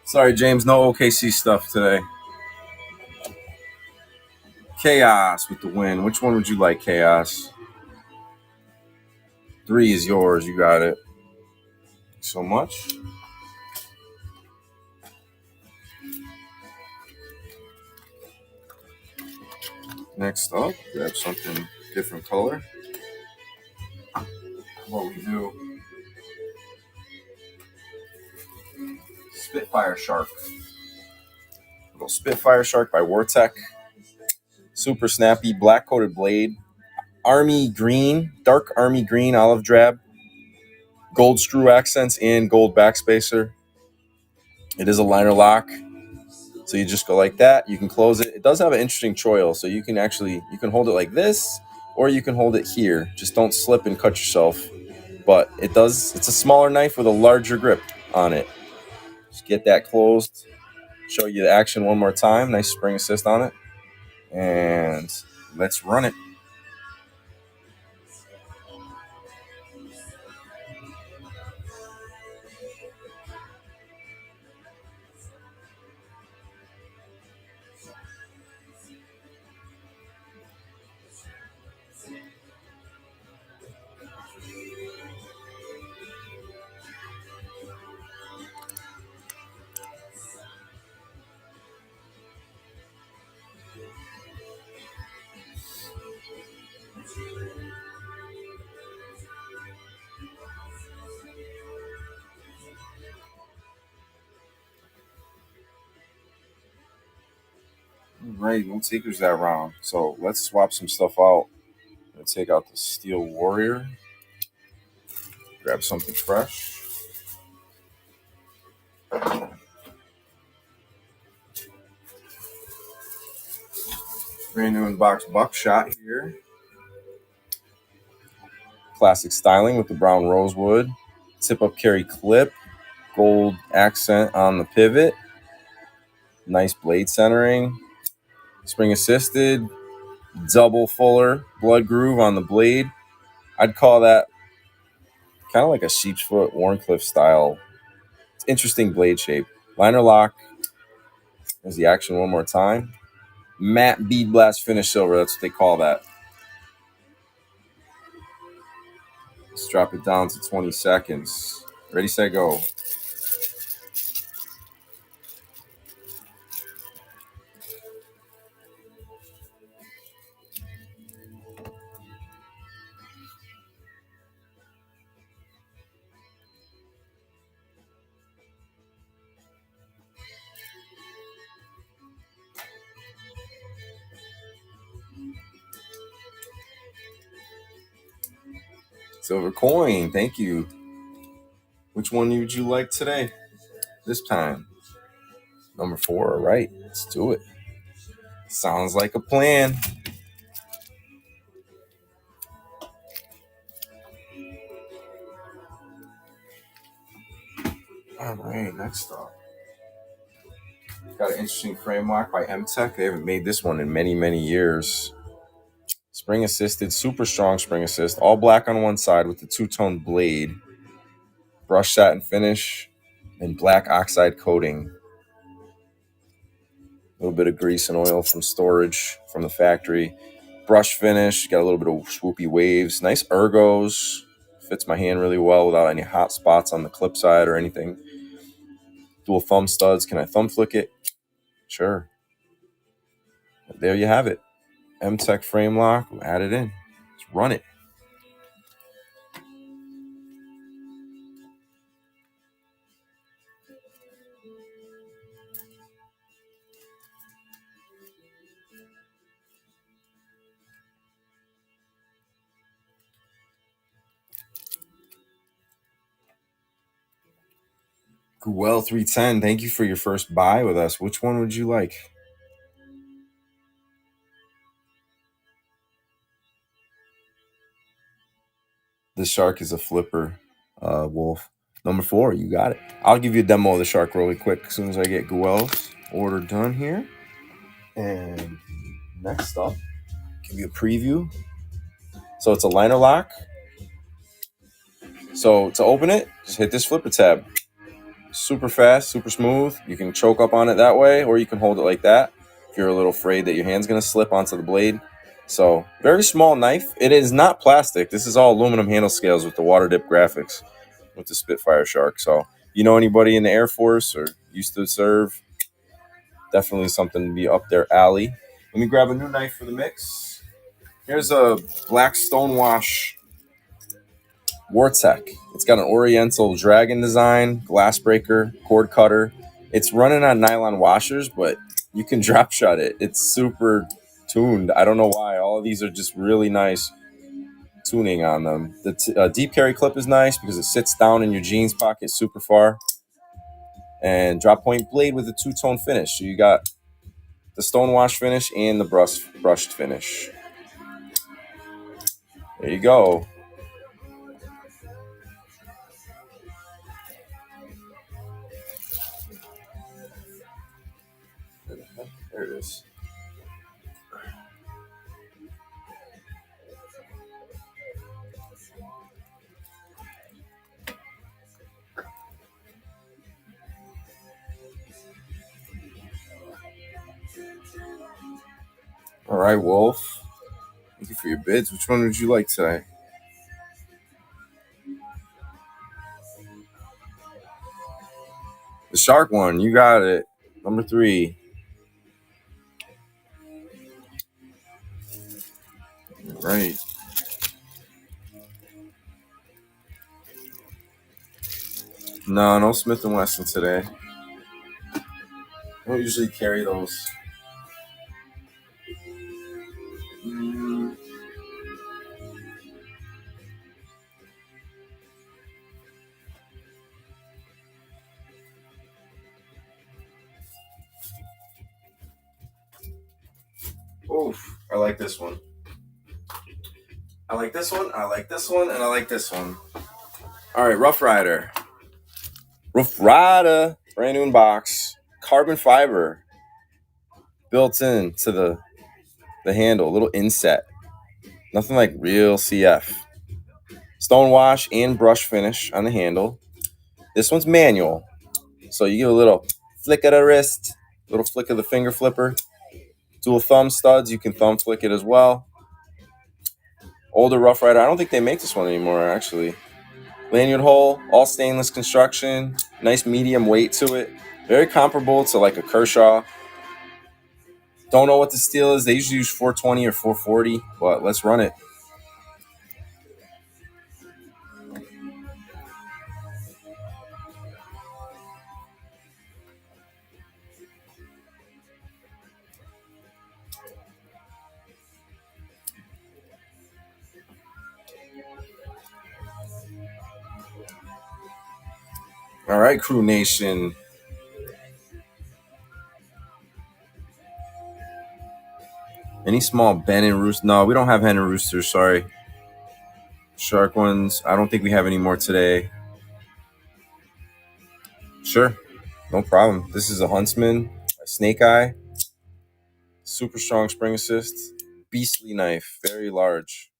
Sorry, James, no OKC stuff today. Chaos with the win. Which one would you like, Chaos? 3 is yours. You got it. Thanks so much. Next up, grab something different color. What we do. Spitfire Shark. Little Spitfire Shark by Wartech. Super snappy, black coated blade. Army green, dark army green, olive drab. Gold screw accents and gold backspacer. It is a liner lock. So you just go like that. You can close it. It does have an interesting choil. So you can hold it like this, or you can hold it here. Just don't slip and cut yourself. But it's a smaller knife with a larger grip on it. Just get that closed. Show you the action one more time. Nice spring assist on it. And let's run it. All right, no takers that round. So let's swap some stuff out. I'm gonna take out the Steel Warrior. Grab something fresh. Brand new in box Buckshot here. Classic styling with the brown rosewood. Tip up carry clip. Gold accent on the pivot. Nice blade centering. Spring assisted. Double fuller blood groove on the blade. I'd call that kind of like a sheep's foot Warncliffe style. It's interesting blade shape. Liner lock. There's the action one more time. Matte bead blast finish silver. That's what they call that. Let's drop it down to 20 seconds. Ready, set, go. Silver coin. Thank you. Which one would you like today? This time. Number 4. All right. Let's do it. Sounds like a plan. All right. Next up. Got an interesting frame lock by M-Tech. They haven't made this one in many, many years. Spring assisted, super strong spring assist. All black on one side with the two-tone blade. Brush satin finish and black oxide coating. A little bit of grease and oil from storage from the factory. Brush finish, got a little bit of swoopy waves. Nice ergos. Fits my hand really well without any hot spots on the clip side or anything. Dual thumb studs. Can I thumb flick it? Sure. There you have it. M-Tech frame lock. We'll add it in. Let's run it. Guel 310, thank you for your first buy with us. Which one would you like? The shark is a flipper, Wolf. Number 4, you got it. I'll give you a demo of the shark really quick as soon as I get Guel's order done here. And next up, give you a preview. So it's a liner lock. So to open it, just hit this flipper tab. Super fast, super smooth. You can choke up on it that way, or you can hold it like that if you're a little afraid that your hand's going to slip onto the blade. So very small knife. It is not plastic. This is all aluminum handle scales with the water dip graphics with the Spitfire Shark. So you know anybody in the Air Force or used to serve, definitely something to be up their alley. Let me grab a new knife for the mix. Here's a black stonewash Wartech. It's got an Oriental dragon design, glass breaker, cord cutter. It's running on nylon washers, but you can drop shot it. It's super tuned. I don't know why. All of these are just really nice tuning on them. The deep carry clip is nice because it sits down in your jeans pocket super far. And drop point blade with a two-tone finish. So you got the stonewash finish and the brushed finish. There you go. There it is. All right, Wolf. Thank you for your bids. Which one would you like today? The shark one. You got it. Number 3. All right. No Smith & Wesson today. I don't usually carry those. Oof, I like this one. I like this one, I like this one, and I like this one. All right, Rough Rider. Rough Rider, brand new in box. Carbon fiber built in to the handle, a little inset. Nothing like real CF. Stonewash and brush finish on the handle. This one's manual. So you give a little flick of the wrist, little flick of the finger flipper. Dual thumb studs, you can thumb flick it as well. Older Rough Rider, I don't think they make this one anymore, actually. Lanyard hole, all stainless construction, nice medium weight to it. Very comparable to like a Kershaw. Don't know what the steel is. They usually use 420 or 440, but let's run it. All right, Crew Nation. Any small Ben and Rooster? No, we don't have hen and roosters, sorry. Shark ones, I don't think we have any more today. Sure, no problem. This is a Huntsman, Snake Eye. Super strong spring assist. Beastly knife. Very large.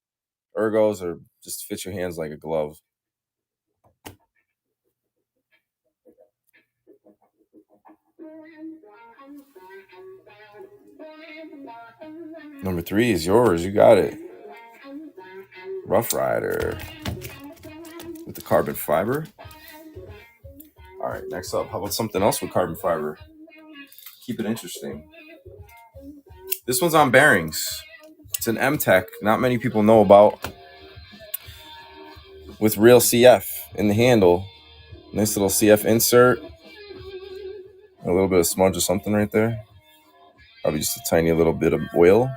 Ergos are just fit your hands like a glove. Number 3 is yours. You got it. Rough Rider with the carbon fiber. All right, next up, how about something else with carbon fiber? Keep it interesting. This one's on bearings. It's an M-Tech. Not many people know about. With real CF in the handle. Nice little CF insert. A little bit of smudge or something right there. Probably just a tiny little bit of oil.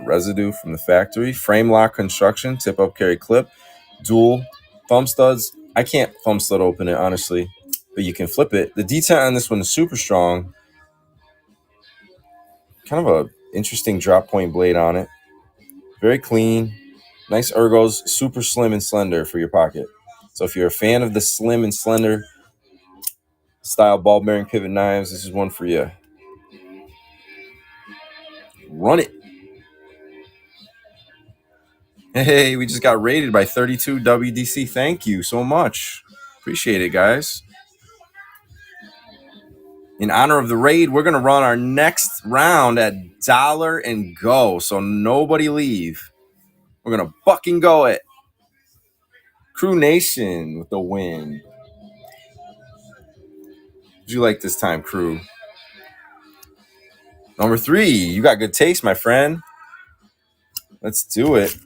Residue from the factory. Frame lock construction. Tip up carry clip. Dual thumb studs. I can't thumb stud open it, honestly. But you can flip it. The detail on this one is super strong. Kind of a interesting drop point blade on it. Very clean. Nice ergos. Super slim and slender for your pocket. So if you're a fan of the slim and slender style ball bearing pivot knives, this is one for you. Run it. Hey, we just got rated by 32 WDC. Thank you so much. Appreciate it, guys. In honor of the raid, we're going to run our next round at $1 and go. So nobody leave. We're going to fucking go it. Crew Nation with the win. What'd you like this time, Crew? Number 3, you got good taste, my friend. Let's do it.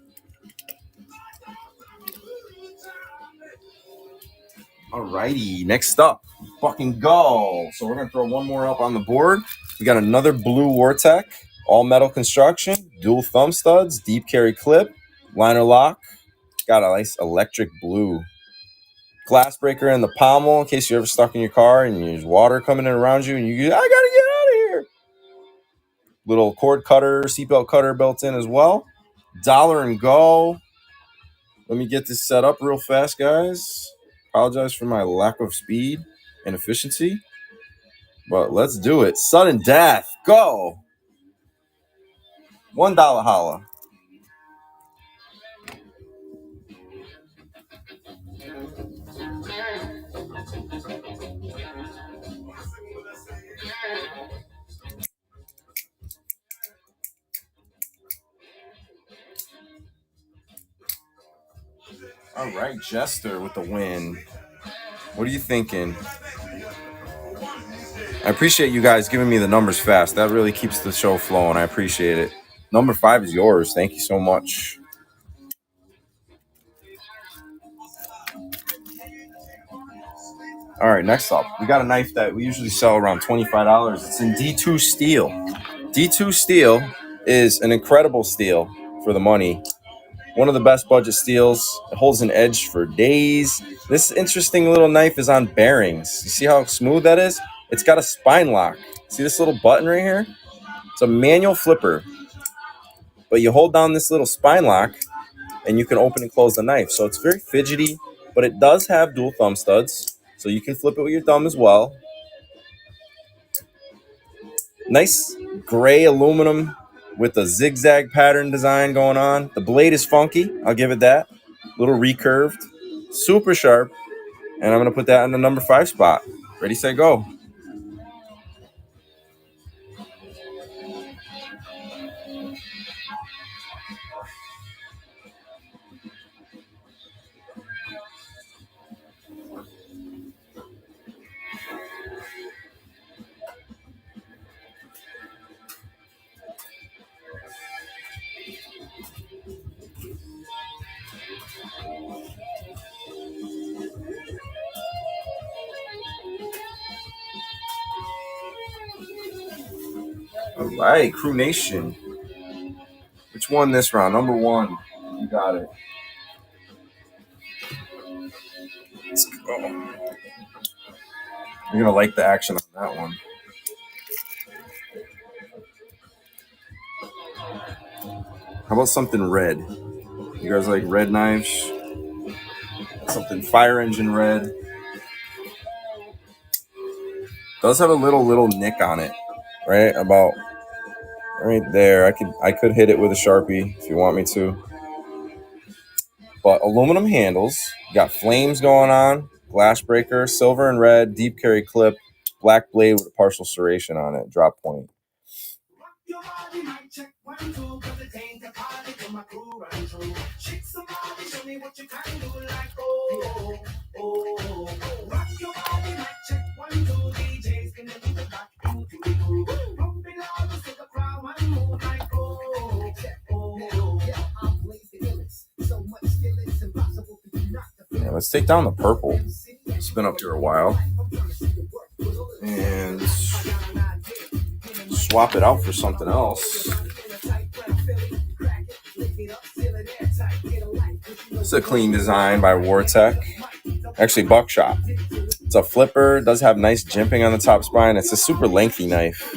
Alrighty, next up, fucking go. So we're going to throw one more up on the board. We got another blue Wartech, all metal construction, dual thumb studs, deep carry clip, liner lock. Got a nice electric blue. Glass breaker in the pommel in case you're ever stuck in your car and there's water coming in around you and you go, I got to get out of here. Little cord cutter, seatbelt cutter built in as well. $1 and go. Let me get this set up real fast, guys. Apologize for my lack of speed and efficiency. But let's do it. Sudden death. Go. $1 holla. All right, Jester with the win. What are you thinking? I appreciate you guys giving me the numbers fast. That really keeps the show flowing. I appreciate it. Number 5 is yours. Thank you so much. All right, next up, we got a knife that we usually sell around $25. It's in D2 steel. D2 steel is an incredible steel for the money. One of the best budget steels. It holds an edge for days. This interesting little knife is on bearings. You see how smooth that is? It's got a spine lock. See this little button right here? It's a manual flipper. But you hold down this little spine lock and you can open and close the knife. So it's very fidgety, but it does have dual thumb studs. So you can flip it with your thumb as well. Nice gray aluminum with a zigzag pattern design going on. The blade is funky. I'll give it that. Little recurved. Super sharp. And I'm going to put that in the number 5 spot. Ready, set, go. All right, Crew Nation. Which won this round? Number 1. You got it. Let's go. You're going to like the action on that one. How about something red? You guys like red knives? Something fire engine red. Does have a little nick on it. right about right there. I could hit it with a Sharpie if you want me to. But aluminum handles, got flames going on, glass breaker, silver and red, deep carry clip, black blade with a partial serration on it, drop point. Your body might check 1, 2, 'cause it ain't a party till my crew run through. Shake somebody, show me what you can do, like oh, oh. Rock your body might check 1, 2, DJs can do the back into the groove. Pump it loud so the crowd might move, like oh, oh. Yeah, I'm Blaze the illest. So much skill it's impossible to do not the Yeah, let's take down the purple. It's been up here a while. And swap it out for something else. It's a clean design by Wartech. Actually, Buckshot. It's a flipper. Does have nice jimping on the top spine. It's a super lengthy knife.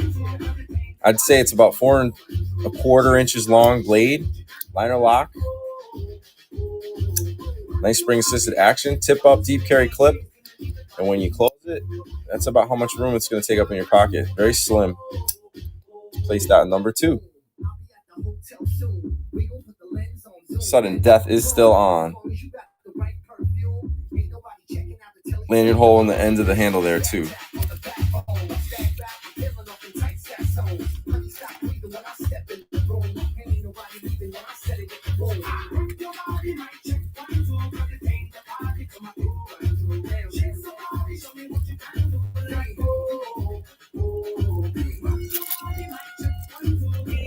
I'd say it's about 4 1/4 inches long blade. Liner lock. Nice spring assisted action. Tip up deep carry clip. And when you close it, that's about how much room it's going to take up in your pocket. Very slim. Place that at number 2. Sudden death is still on. Lanyard hole in the end of the handle there too.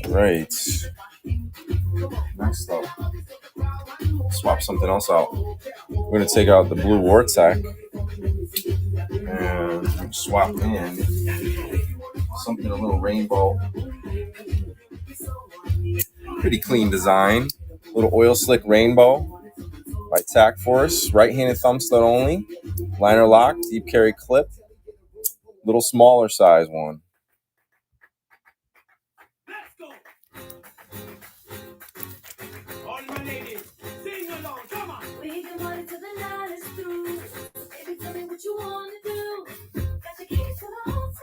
Right. Next up, swap something else out. We're going to take out the blue Wartech and swap in something a little rainbow. Pretty clean design. Little oil slick rainbow by Tac Force. Right-handed thumb stud only. Liner lock, deep carry clip. Little smaller size one.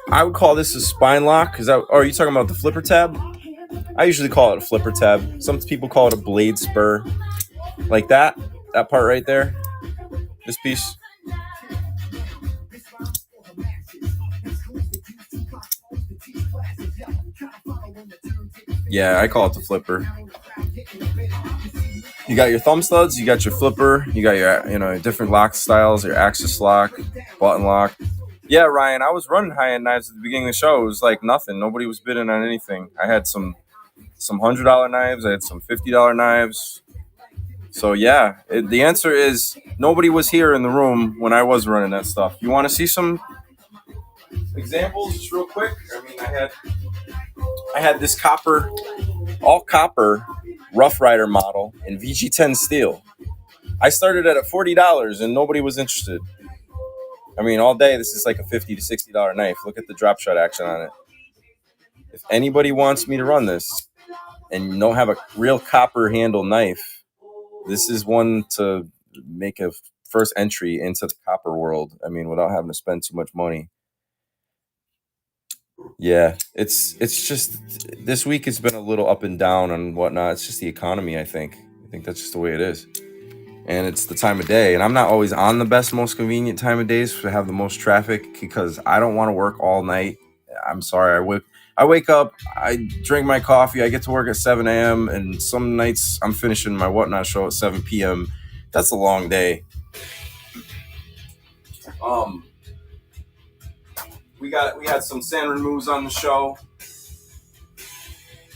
I would call this a spine lock. Are you talking about the flipper tab? I usually call it a flipper tab. Some people call it a blade spur. Like that part right there. This piece. Yeah, I call it the flipper. You got your thumb studs, you got your flipper, you got your different lock styles, your axis lock, button lock. Yeah, Ryan, I was running high-end knives at the beginning of the show. It was like nothing. Nobody was bidding on anything. I had some $100 knives. I had some $50 knives. So yeah, the answer is nobody was here in the room when I was running that stuff. You want to see some examples just real quick? I mean, I had this all copper Rough Rider model in VG10 steel. I started at $40 and nobody was interested. I mean, all day, this is like a $50 to $60 knife. Look at the drop shot action on it. If anybody wants me to run this and don't have a real copper handle knife, this is one to make a first entry into the copper world. I mean, without having to spend too much money. Yeah, it's just this week it's been a little up and down and whatnot. It's just the economy, I think. I think that's just the way it is. And it's the time of day. And I'm not always on the best, most convenient time of days to have the most traffic because I don't want to work all night. I'm sorry. I wake up, I drink my coffee, I get to work at 7 a.m. and some nights I'm finishing my whatnot show at 7 p.m. That's a long day. We had some sand removes on the show.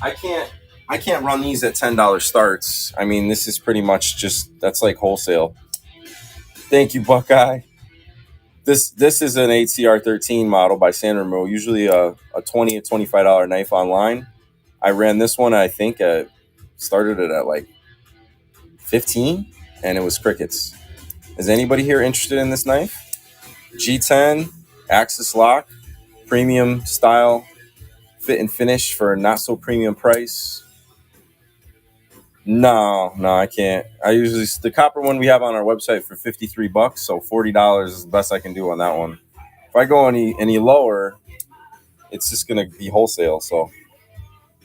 I can't run these at $10 starts. I mean, this is pretty much that's like wholesale. Thank you, Buckeye. This is an 8CR13 model by Sand Remo, usually a $20 to $25 knife online. I ran this one, I think, started it at like 15, and it was crickets. Is anybody here interested in this knife? G10, axis lock, premium style, fit and finish for a not so premium price. No, I can't. The copper one we have on our website for $53, so $40 is the best I can do on that one. If I go any lower, it's just going to be wholesale. So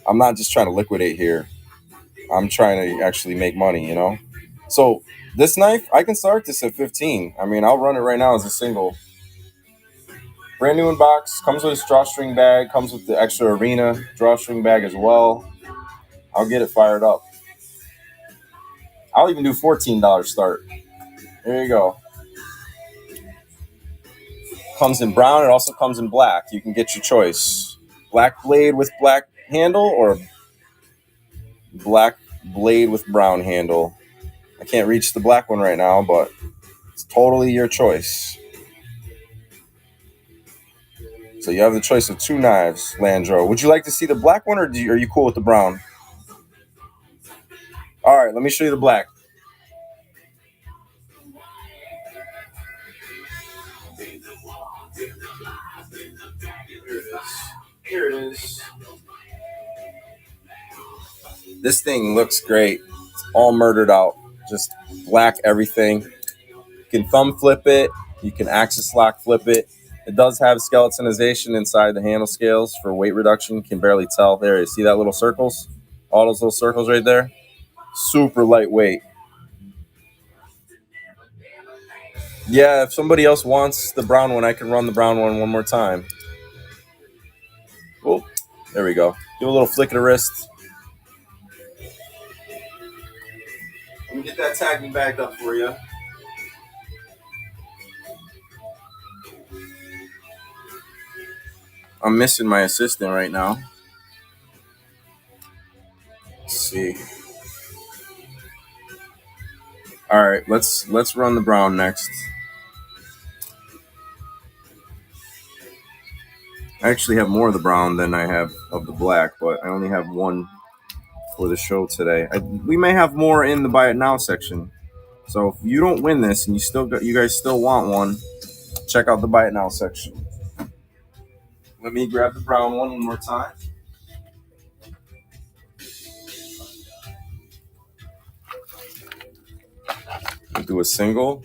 I'm not just trying to liquidate here. I'm trying to actually make money, you know? So this knife, I can start this at 15. I mean, I'll run it right now as a single. Brand new in box, comes with a drawstring bag, comes with the extra arena drawstring bag as well. I'll get it fired up. I'll even do $14 start. There you go. Comes in brown. It also comes in black. You can get your choice. Black blade with black handle or black blade with brown handle. I can't reach the black one right now, but it's totally your choice. So you have the choice of two knives, Landro. Would you like to see the black one, or are you cool with the brown? All right, let me show you the black. Here it is. This thing looks great. It's all murdered out. Just black everything. You can thumb flip it. You can axis lock flip it. It does have skeletonization inside the handle scales for weight reduction. You can barely tell. There, you see that little circles? All those little circles right there? Super lightweight. Yeah, if somebody else wants the brown one, I can run the brown one more time. Oh, there we go. Give a little flick of the wrist. Let me get that tagging bagged up for you. I'm missing my assistant right now. Let's see. All right, let's run the brown next. I actually have more of the brown than I have of the black, but I only have one for the show today. We may have more in the buy it now section. So if you don't win this and you guys still want one, check out the buy it now section. Let me grab the brown one more time. We'll do a single.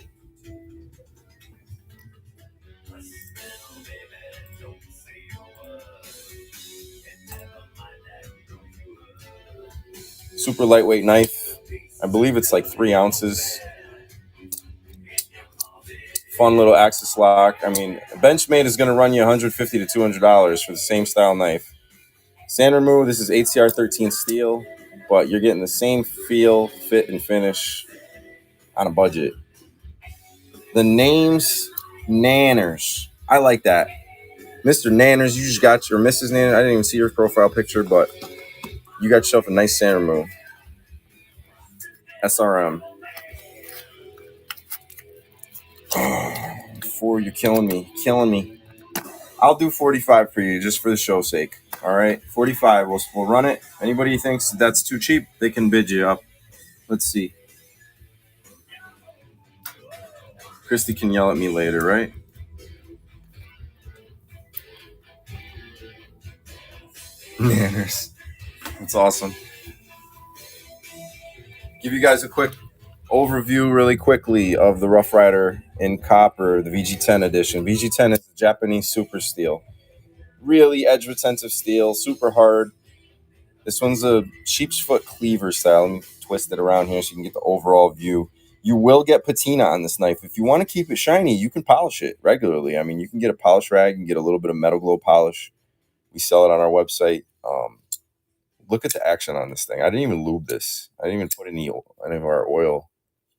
Super lightweight knife. I believe it's like 3 ounces. Fun little axis lock. I mean, Benchmade is going to run you $150 to $200 for the same style knife. Sand remove. This is ATR 13 steel, but you're getting the same feel, fit, and finish on a budget. The name's Nanners. I like that. Mr. Nanners, you just got your Mrs. Nanners. I didn't even see your profile picture, but you got yourself a nice sand remove. SRM. Before you're killing me. I'll do 45 for you just for the show's sake. All right, 45. We'll run it. Anybody thinks that's too cheap, they can bid you up. Let's see. Christy can yell at me later, right? Manners. That's awesome. Give you guys a quick overview really quickly of the Rough Rider in copper, the VG10 edition. VG10 is a Japanese super steel. Really edge retentive steel, super hard. This one's a sheep's foot cleaver style. Let me twist it around here so you can get the overall view. You will get patina on this knife. If you want to keep it shiny, you can polish it regularly. I mean, you can get a polish rag and get a little bit of metal glow polish. We sell it on our website. Look at the action on this thing. I didn't even lube this. I didn't even put any of our oil.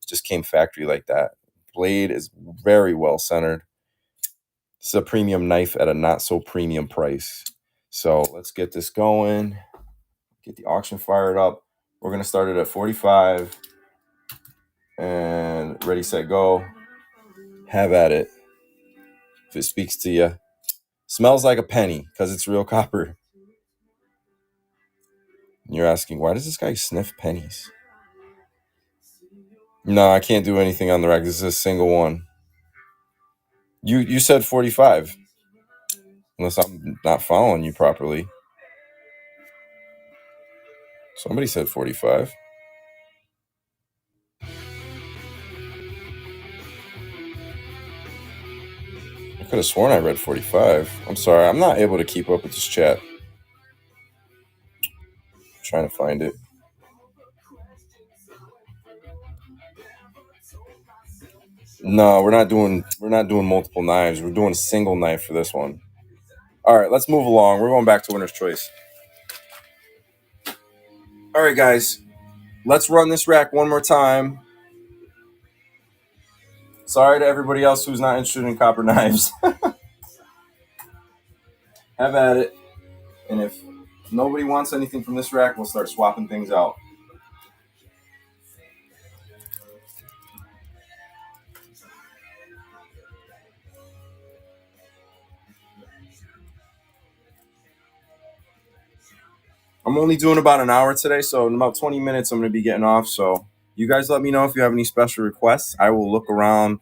It just came factory like that. Blade is very well centered. This is a premium knife at a not so premium price. So let's get this going. Get the auction fired up. We're going to start it at 45 and ready, set, go. Have at it. If it speaks to you. Smells like a penny because it's real copper. And you're asking, why does this guy sniff pennies? No, I can't do anything on the rack. This is a single one. You said 45. Unless I'm not following you properly. Somebody said 45. Could have sworn I read 45. I'm sorry. I'm not able to keep up with this chat. I'm trying to find it. No, we're not doing multiple knives. We're doing a single knife for this one. All right, let's move along. We're going back to winner's choice. All right, guys. Let's run this rack one more time. Sorry to everybody else who's not interested in copper knives. Have at it. And if nobody wants anything from this rack, we'll start swapping things out. I'm only doing about an hour today, so in about 20 minutes, I'm going to be getting off. So you guys let me know if you have any special requests. I will look around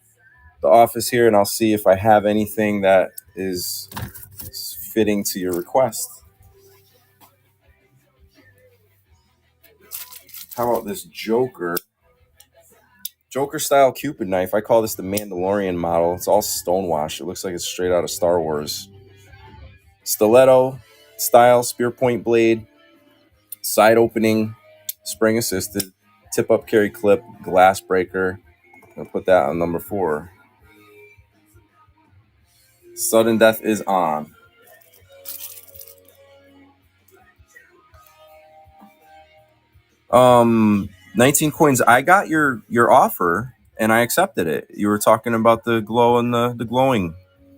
the office here and I'll see if I have anything that is fitting to your request. How about this Joker style Cupid knife? I call this the Mandalorian model. It's all stonewashed. It looks like it's straight out of Star Wars. Stiletto style spear point blade, side opening, spring assisted, tip up carry clip, glass breaker. I'm gonna put that on number 4. Sudden death is on. 19 coins. I got your offer and I accepted it. You were talking about the glow and the glowing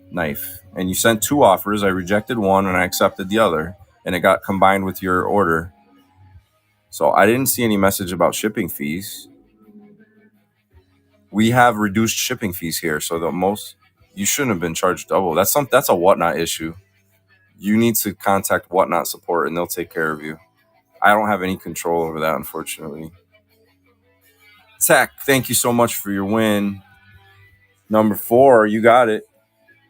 knife, and you sent 2 offers. I rejected one and I accepted the other, and it got combined with your order. So I didn't see any message about shipping fees. We have reduced shipping fees here, so you shouldn't have been charged double. That's a Whatnot issue. You need to contact Whatnot support and they'll take care of you. I don't have any control over that, unfortunately. Tech, thank you so much for your win. Number 4, you got it.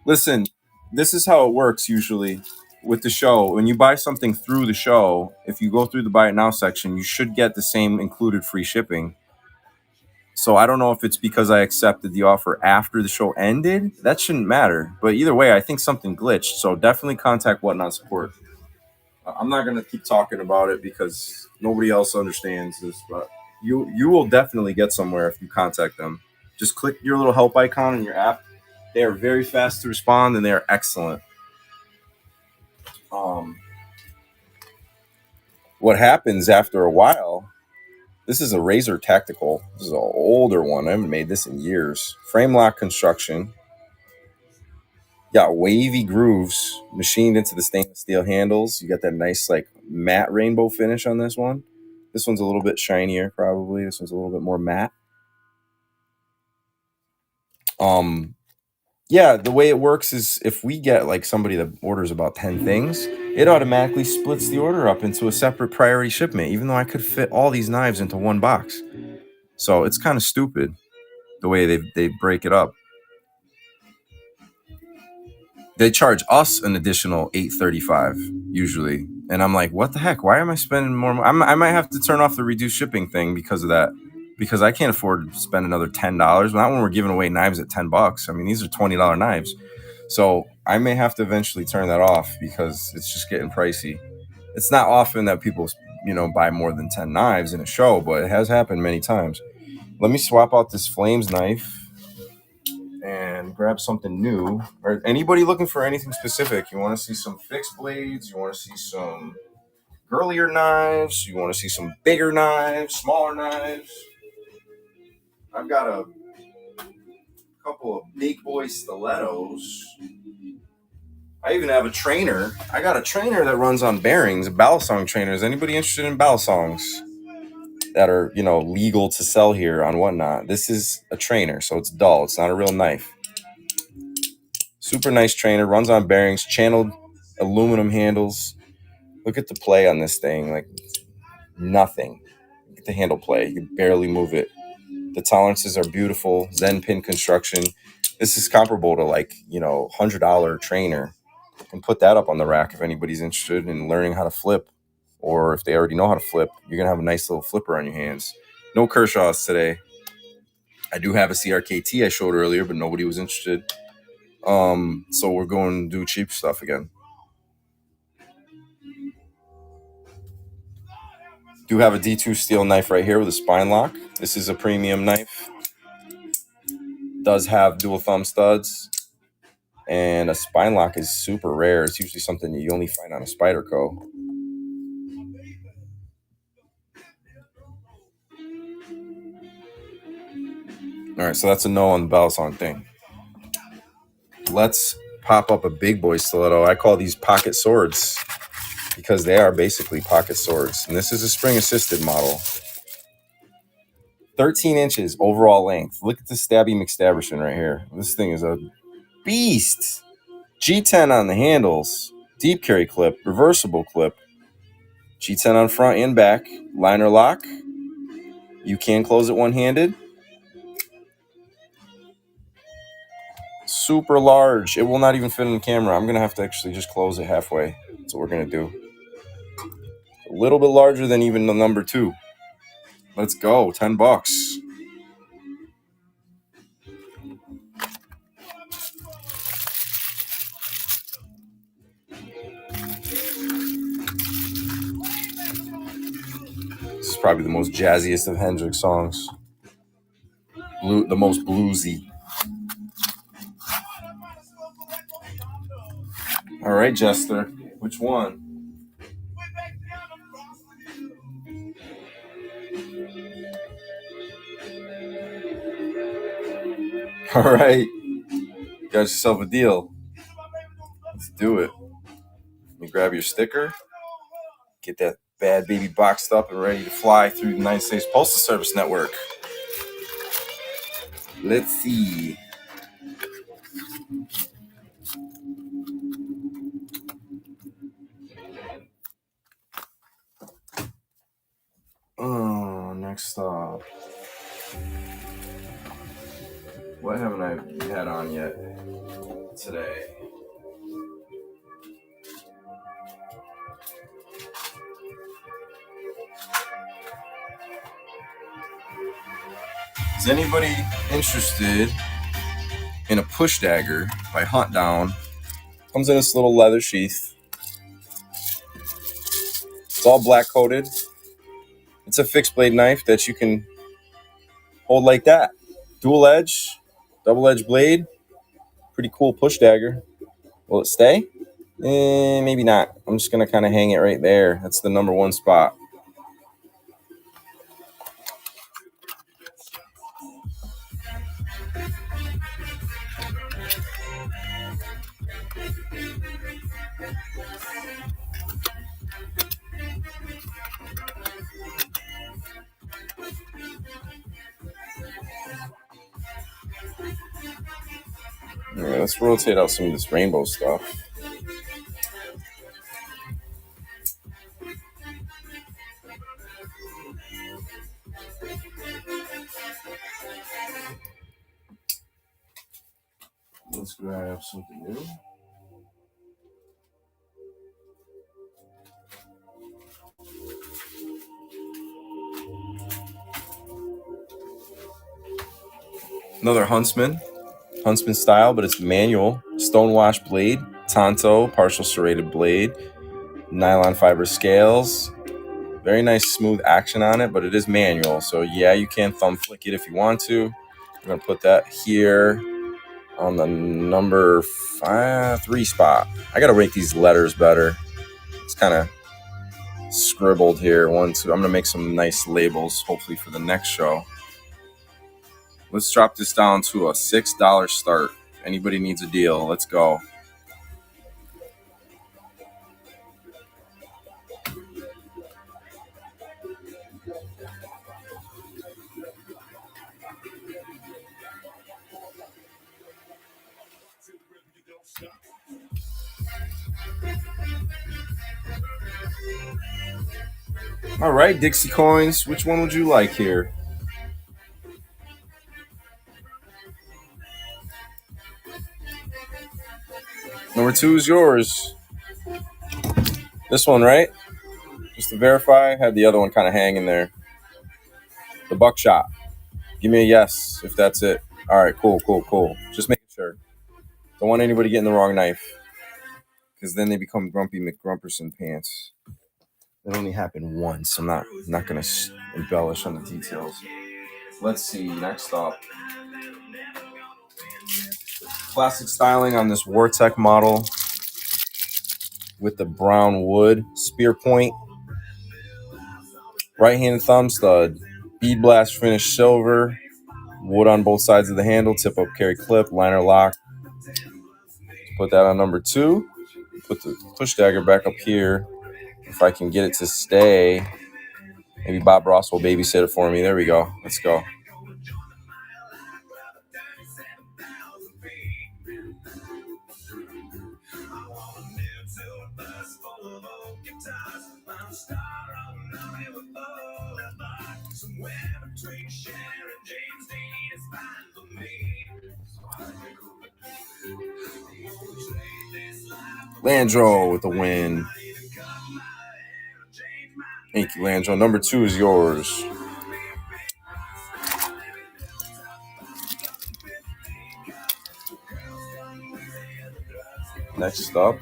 Listen, this is how it works usually with the show. When you buy something through the show, if you go through the buy it now section, you should get the same included free shipping. So I don't know if it's because I accepted the offer after the show ended. That shouldn't matter. But either way, I think something glitched. So definitely contact Whatnot support. I'm not going to keep talking about it because nobody else understands this, but you will definitely get somewhere if you contact them. Just click your little help icon in your app. They are very fast to respond and they are excellent. What happens after a while, this is a Razor Tactical. This is an older one. I haven't made this in years. Frame lock construction. Got wavy grooves machined into the stainless steel handles. You got that nice like matte rainbow finish on this one. This one's a little bit shinier, probably. This one's a little bit more matte. Yeah, the way it works is if we get like somebody that orders about 10 things, it automatically splits the order up into a separate priority shipment, even though I could fit all these knives into one box. So it's kind of stupid the way they break it up. They charge us an additional $8.35 usually, and I'm like, what the heck? Why am I spending more? I might have to turn off the reduced shipping thing because of that, because I can't afford to spend another $10. Not when we're giving away knives at $10. I mean, these are $20 knives, so I may have to eventually turn that off because it's just getting pricey. It's not often that people, buy more than 10 knives in a show, but it has happened many times. Let me swap out this Flames knife and grab something new. Or anybody looking for anything specific? You want to see some fixed blades? You want to see some girlier knives? You want to see some bigger knives, smaller knives? I've got a couple of big boy stilettos. I even have a trainer. I got a trainer that runs on bearings, a Balisong trainer. Is anybody interested in Balisongs that are, legal to sell here on Whatnot? This is a trainer, so it's dull. It's not a real knife. Super nice trainer, runs on bearings, channeled aluminum handles. Look at the play on this thing, like nothing. Look at the handle play. You can barely move it. The tolerances are beautiful. Zen pin construction. This is comparable to like, $100 trainer. You can put that up on the rack if anybody's interested in learning how to flip, or if they already know how to flip, you're gonna have a nice little flipper on your hands. No Kershaws today. I do have a CRKT I showed earlier, but nobody was interested. So we're going to do cheap stuff again. Do have a D2 steel knife right here with a spine lock. This is a premium knife. Does have dual thumb studs, and a spine lock is super rare. It's usually something you only find on a Spyderco. All right, so that's a no on the Balisong thing. Let's pop up a big boy stiletto. I call these pocket swords because they are basically pocket swords. And this is a spring assisted model. 13 inches overall length. Look at the Stabby McStabberson right here. This thing is a beast. G10 on the handles, deep carry clip, reversible clip, G10 on front and back, liner lock. You can close it one-handed. Super large. It will not even fit in the camera. I'm going to have to actually just close it halfway. That's what we're going to do. A little bit larger than even the number 2. Let's go. $10. This is probably the most jazziest of Hendrix songs. The most bluesy. All right, Jester. Which one? All right. You got yourself a deal. Let's do it. Let me grab your sticker. Get that bad baby boxed up and ready to fly through the United States Postal Service network. Let's see. Oh, next up. What haven't I had on yet today? Is anybody interested in a push dagger by Hunt Down? Comes in this little leather sheath. It's all black coated. It's a fixed blade knife that you can hold like that. Dual edge, double edge blade. Pretty cool push dagger. Will it stay? Maybe not. I'm just going to kind of hang it right there. That's the number 1 spot. Yeah, let's rotate out some of this rainbow stuff. Let's grab something new. Another Huntsman style, but it's manual. Stonewash blade, Tonto, partial serrated blade, nylon fiber scales. Very nice smooth action on it, but it is manual. So yeah, you can thumb flick it if you want to. I'm going to put that here on the number 3 spot. I got to rate these letters better. It's kind of scribbled here. 1, 2. I'm going to make some nice labels, hopefully for the next show. Let's drop this down to a $6 start. Anybody needs a deal, let's go. All right, Dixie Coins, which one would you like here? Number 2 is yours. This one, right? Just to verify, I had the other one kind of hanging there. The buckshot. Give me a yes if that's it. All right, cool. Just making sure. Don't want anybody getting the wrong knife, because then they become Grumpy McGrumperson pants. It only happened once. I'm not gonna embellish on the details. Let's see. Next up, classic styling on this Vortec model with the brown wood spear point, right hand thumb stud, bead blast finish silver, wood on both sides of the handle, tip up carry clip, liner lock. Put that on number 2. Put the push dagger back up here. If I can get it to stay, maybe Bob Ross will babysit it for me. There we go. Let's go. Landro with the win. Thank you, Landro. Number 2 is yours. Next up,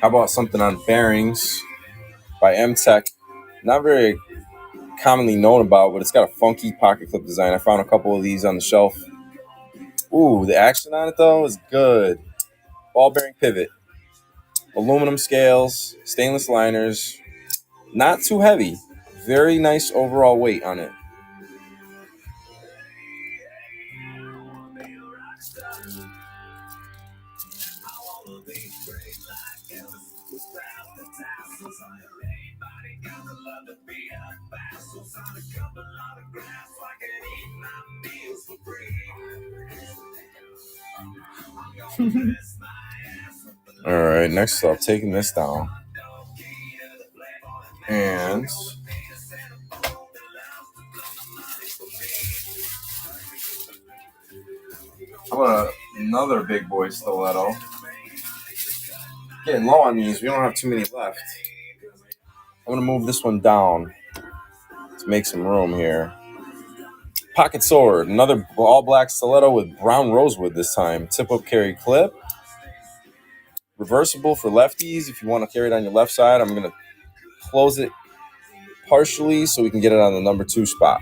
how about something on bearings by M-Tech? Not very commonly known about, but it's got a funky pocket clip design. I found a couple of these on the shelf. Ooh, the action on it though is good. Ball bearing pivot, aluminum scales, stainless liners, not too heavy. Very nice overall weight on it. All right, next up, taking this down. And how about another big boy stiletto? Getting low on these. We don't have too many left. I'm going to move this one down to make some room here. Pocket sword. Another all black stiletto with brown rosewood this time. Tip up carry clip. Reversible for lefties if you want to carry it on your left side. I'm going to close it partially so we can get it on the number 2 spot.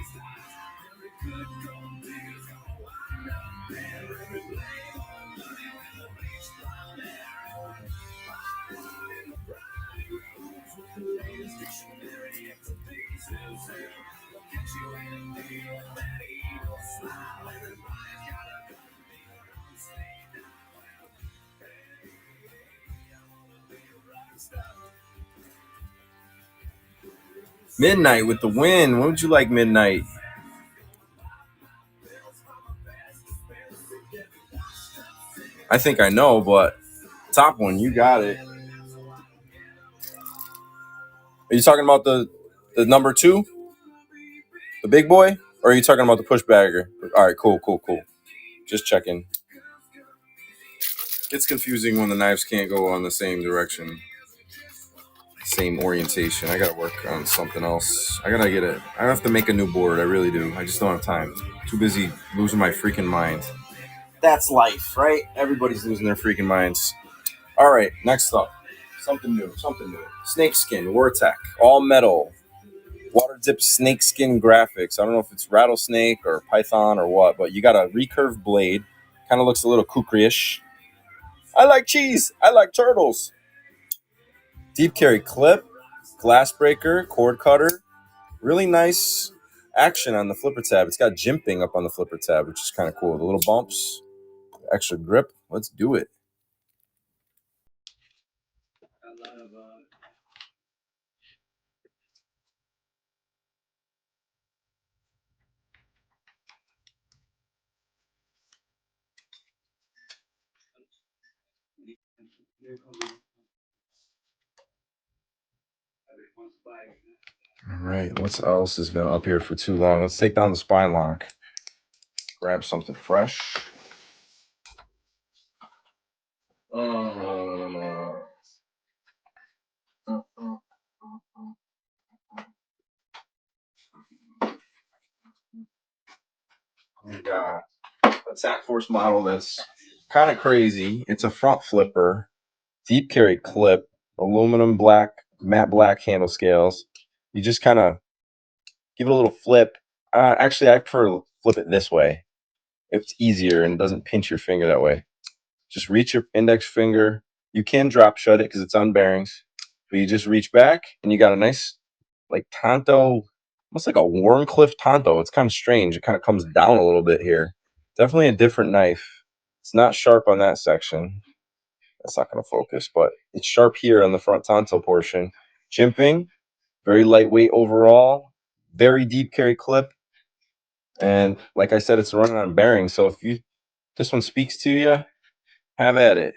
Midnight with the win. What would you like, Midnight? I think I know, but top one, you got it. Are you talking about the number 2? The big boy? Or are you talking about the push bagger? All right, cool. Just checking. It's confusing when the knives can't go on the same direction, same orientation. I got to work on something else. I have to make a new board. I really do. I just don't have time. Too busy losing my freaking mind. That's life, right? Everybody's losing their freaking minds. All right, next up. Something new. Snakeskin, Vortec, all metal. Water dip snakeskin graphics. I don't know if it's rattlesnake or python or what, but you got a recurved blade. Kind of looks a little kukri-ish. I like cheese. I like turtles. Deep carry clip, glass breaker, cord cutter. Really nice action on the flipper tab. It's got jimping up on the flipper tab, which is kind of cool. The little bumps, extra grip. Let's do it. All right, what else has been up here for too long? Let's take down the spine lock. Grab something fresh. We got Attack Force model that's Kind of crazy. It's a front flipper, deep carry clip, aluminum black, matte black handle scales. You just kind of give it a little flip. Actually, I prefer to flip it this way. It's easier and doesn't pinch your finger that way. Just reach your index finger. You can drop shut it because it's on bearings, but you just reach back and you got a nice, like, Tonto, almost like a Warncliffe Tonto. It's kind of strange. It kind of comes down a little bit here. Definitely a different knife. It's not sharp on that section. That's not going to focus, but it's sharp here on the front Tonto portion. Jimping, very lightweight overall, very deep carry clip. And like I said, it's running on bearings. So if this one speaks to you, have at it.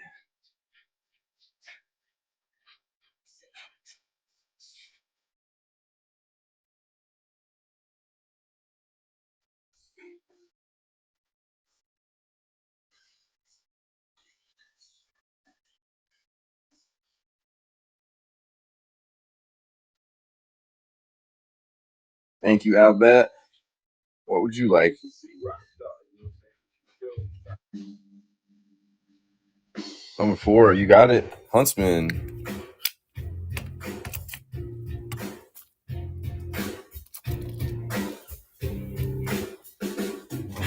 Thank you, Albert. What would you like? Number 4, you got it. Huntsman.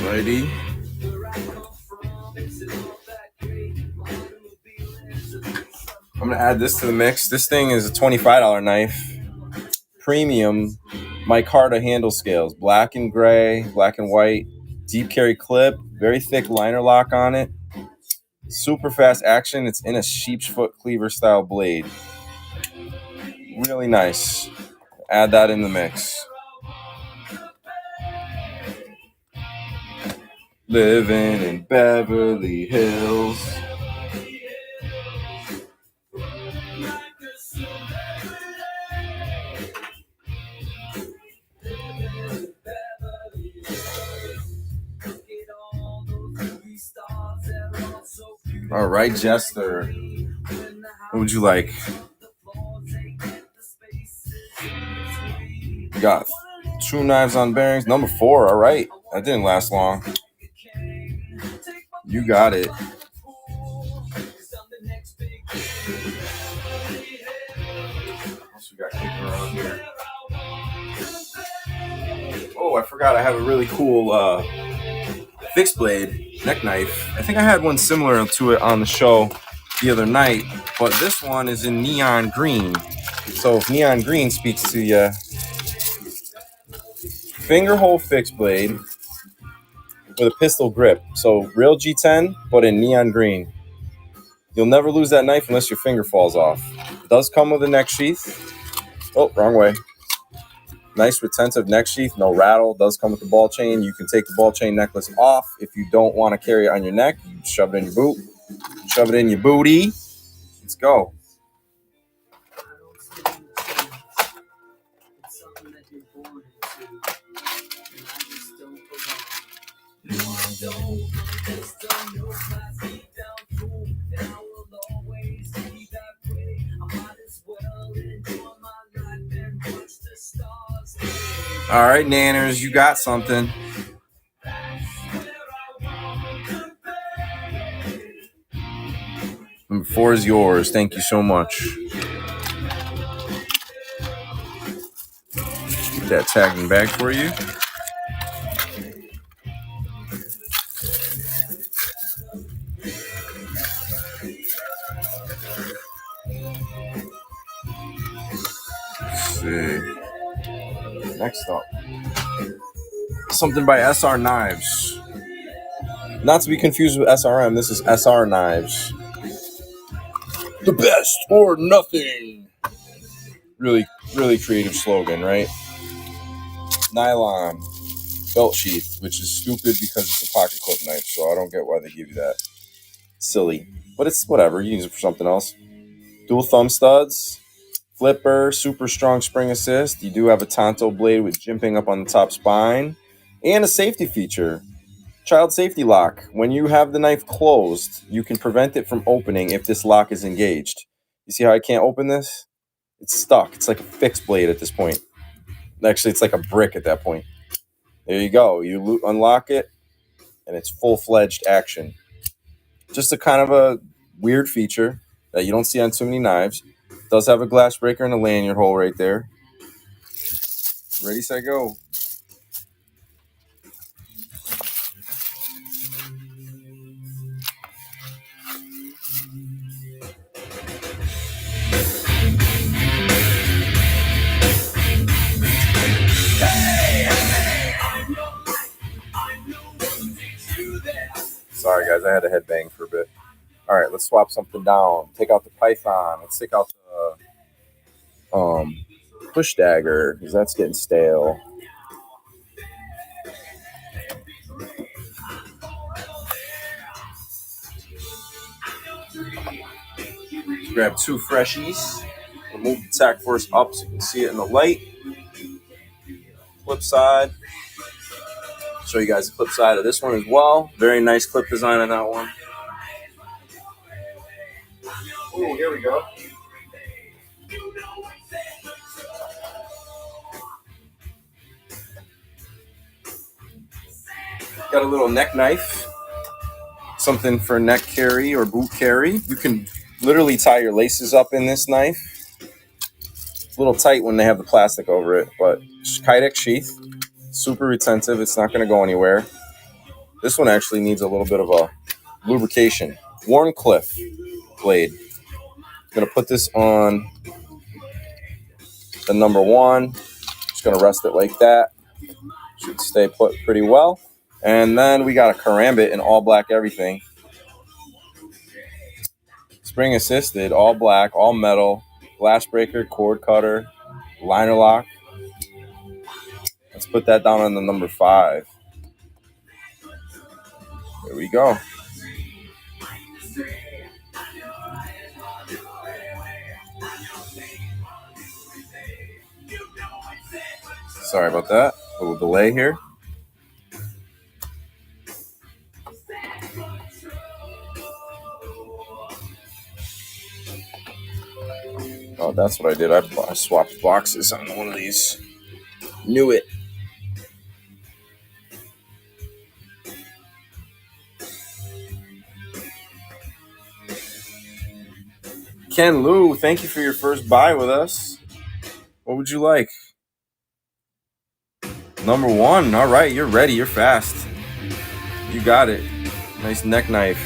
Righty. I'm going to add this to the mix. This thing is a $25 knife. Premium micarta handle scales. Black and gray, black and white. Deep carry clip. Very thick liner lock on it. Super fast action. It's in a sheep's foot cleaver style blade. Really nice. Add that in the mix. Living in Beverly Hills. All right, Jester. What would you like? You got 2 knives on bearings. Number 4. All right. That didn't last long. You got it. What we got kicking around here? Oh, I forgot I have a really cool fixed blade neck knife. I think I had one similar to it on the show the other night, but this one is in neon green. So if neon green speaks to you, finger hole fixed blade with a pistol grip. So real G10, but in neon green. You'll never lose that knife unless your finger falls off. It does come with a neck sheath. Oh, wrong way. Nice retentive neck sheath, no rattle. Does come with the ball chain. You can take the ball chain necklace off if you don't want to carry it on your neck. You shove it in your boot. Shove it in your booty. Let's go. All right, Nanners, you got something. Number 4 is yours. Thank you so much. Get that tagged and bag for you. Let's see. Next up, something by SR Knives. Not to be confused with SRM. This is SR Knives. The best or nothing. Really, really creative slogan, right? Nylon belt sheath, which is stupid because it's a pocket clip knife, so I don't get why they give you that. Silly. But it's whatever. You can use it for something else. Dual thumb studs. Flipper, super strong spring assist. You do have a Tonto blade with jimping up on the top spine. And a safety feature. Child safety lock. When you have the knife closed, you can prevent it from opening if this lock is engaged. You see how I can't open this? It's stuck. It's like a fixed blade at this point. Actually, it's like a brick at that point. There you go. You unlock it, and it's full-fledged action. Just a kind of a weird feature that you don't see on too many knives. It does have a glass breaker and a lanyard hole right there. Ready, set, go. Sorry, guys, I had a headbang for a bit. All right, let's swap something down. Take out the Python. Let's take out the push dagger because that's getting stale. Let's grab two freshies. We'll move the tack force up so you can see it in the light. Clip side. Show you guys the clip side of this one as well. Very nice clip design on that one. Oh, here we go. Got a little neck knife. Something for neck carry or boot carry. You can literally tie your laces up in this knife. It's a little tight when they have the plastic over it, but Kydex sheath. Super retentive. It's not going to go anywhere. This one actually needs a little bit of a lubrication. Warncliffe blade. I'm going to put this on the number one. Just going to rest it like that. Should stay put pretty well. And then we got a karambit in all black everything. Spring assisted, all black, all metal, glass breaker, cord cutter, liner lock. Let's put that down on the number 5. There we go. Sorry about that. A little delay here. Oh, that's what I did. I swapped boxes on one of these. Knew it. Ken Lou, thank you for your first buy with us. What would you like? Number 1. All right, you're ready. You're fast. You got it. Nice neck knife.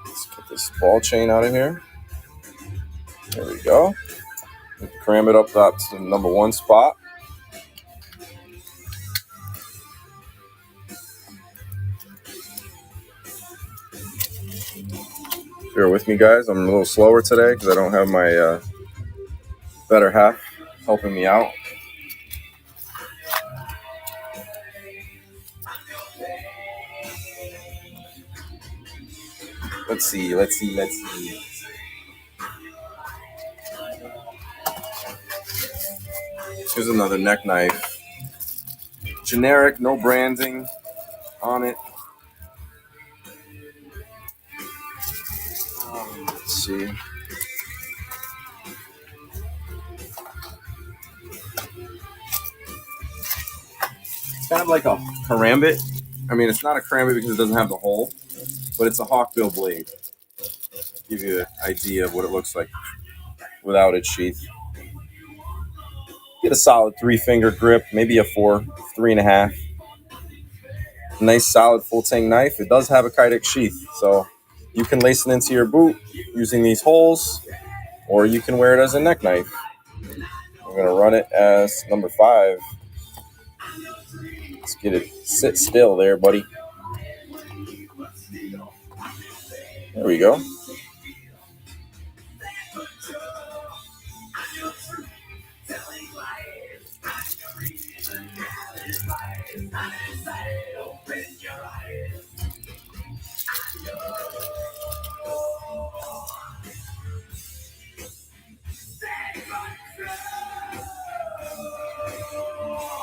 Let's get this ball chain out of here. There we go. Cram it up to the number 1 spot. Bear with me, guys. I'm a little slower today because I don't have my better half helping me out. Let's see. Here's another neck knife. Generic, no branding on it. Let's see. It's kind of like a karambit. I mean, it's not a karambit because it doesn't have the hole, but it's a hawkbill blade. Give you an idea of what it looks like without its sheath. Get a solid 3-finger grip, maybe a 4, 3.5. Nice solid full tang knife. It does have a Kydex sheath, so you can lace it into your boot using these holes, or you can wear it as a neck knife. I'm gonna run it as number 5. Let's get it. Sit still there, buddy. There we go.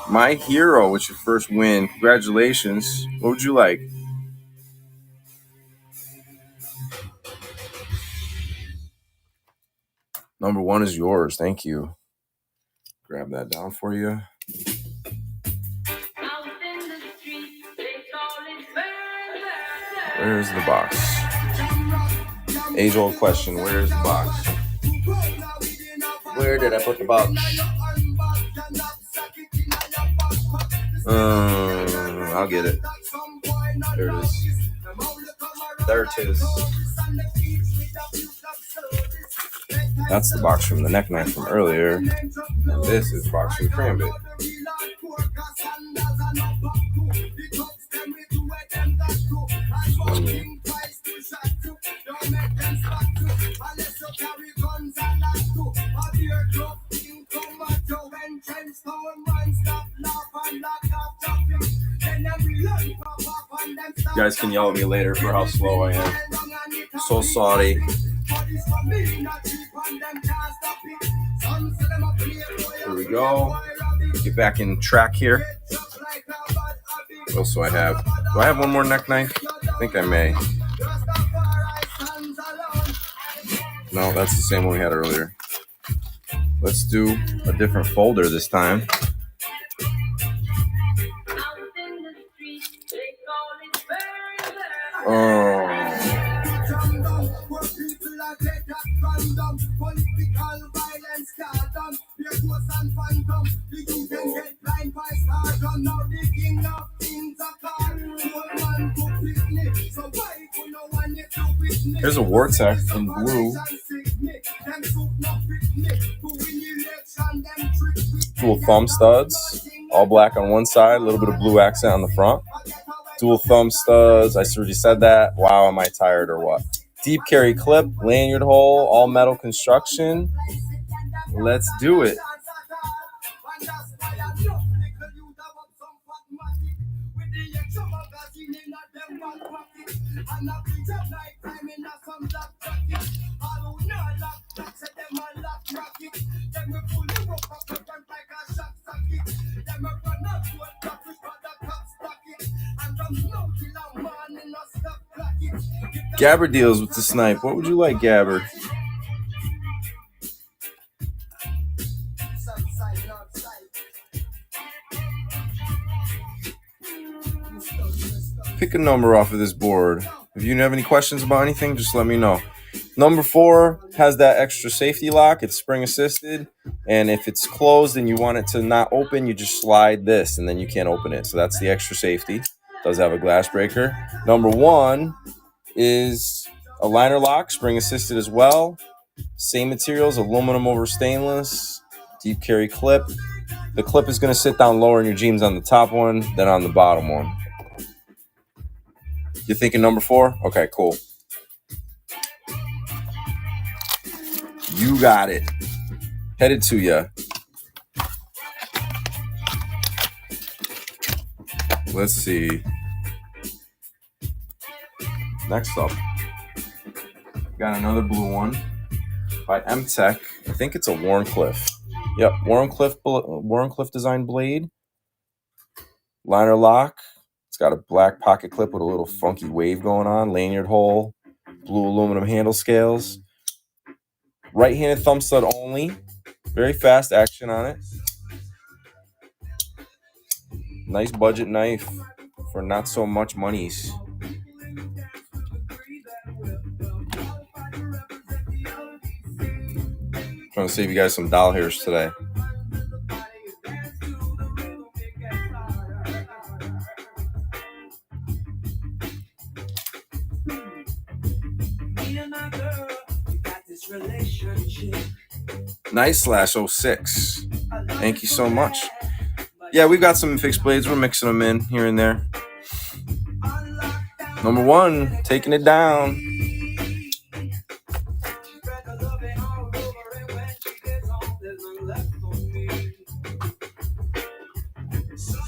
My hero, it's your first win. Congratulations. What would you like? Number 1 is yours. Thank you. Grab that down for you. Where's the box? Age-old question. Where's the box? Where did I put the box? I'll get it. There it is. There it is. That's the box from the neck knife from earlier. And this is the box from Cranbit. You guys can yell at me later for how slow I am. So sorry. Here we go. Get back in track here. What else do I have? Do I have one more neck knife? I think I may. No, that's the same one we had earlier. Let's do a different folder this time. Oh. Here's a Vortex in blue. Dual thumb studs, all black on one side, a little bit of blue accent on the front. Dual thumb studs, I already said that. Wow, am I tired or what? Deep carry clip, lanyard hole, all metal construction. Let's do it. Gabber deals with the snipe. What would you like, Gabber? Pick a number off of this board. If you have any questions about anything, just let me know. Number 4 has that extra safety lock. It's spring assisted. And if it's closed and you want it to not open, you just slide this and then you can't open it. So that's the extra safety. Does have a glass breaker. Number 1 is a liner lock, spring assisted as well. Same materials, aluminum over stainless, deep carry clip. The clip is going to sit down lower in your jeans on the top one than on the bottom one. You're thinking number 4? Okay, cool. You got it. Headed to you. Let's see. Next up, got another blue one by M-Tech. I think it's a Warncliffe. Yep, Warncliffe design blade. Liner lock. It's got a black pocket clip with a little funky wave going on. Lanyard hole. Blue aluminum handle scales. Right-handed thumb stud only. Very fast action on it. Nice budget knife for not so much monies. Trying to save you guys some doll hairs today. Nice /06. Thank you so much. Yeah, we've got some fixed blades. We're mixing them in here and there. Number 1, taking it down.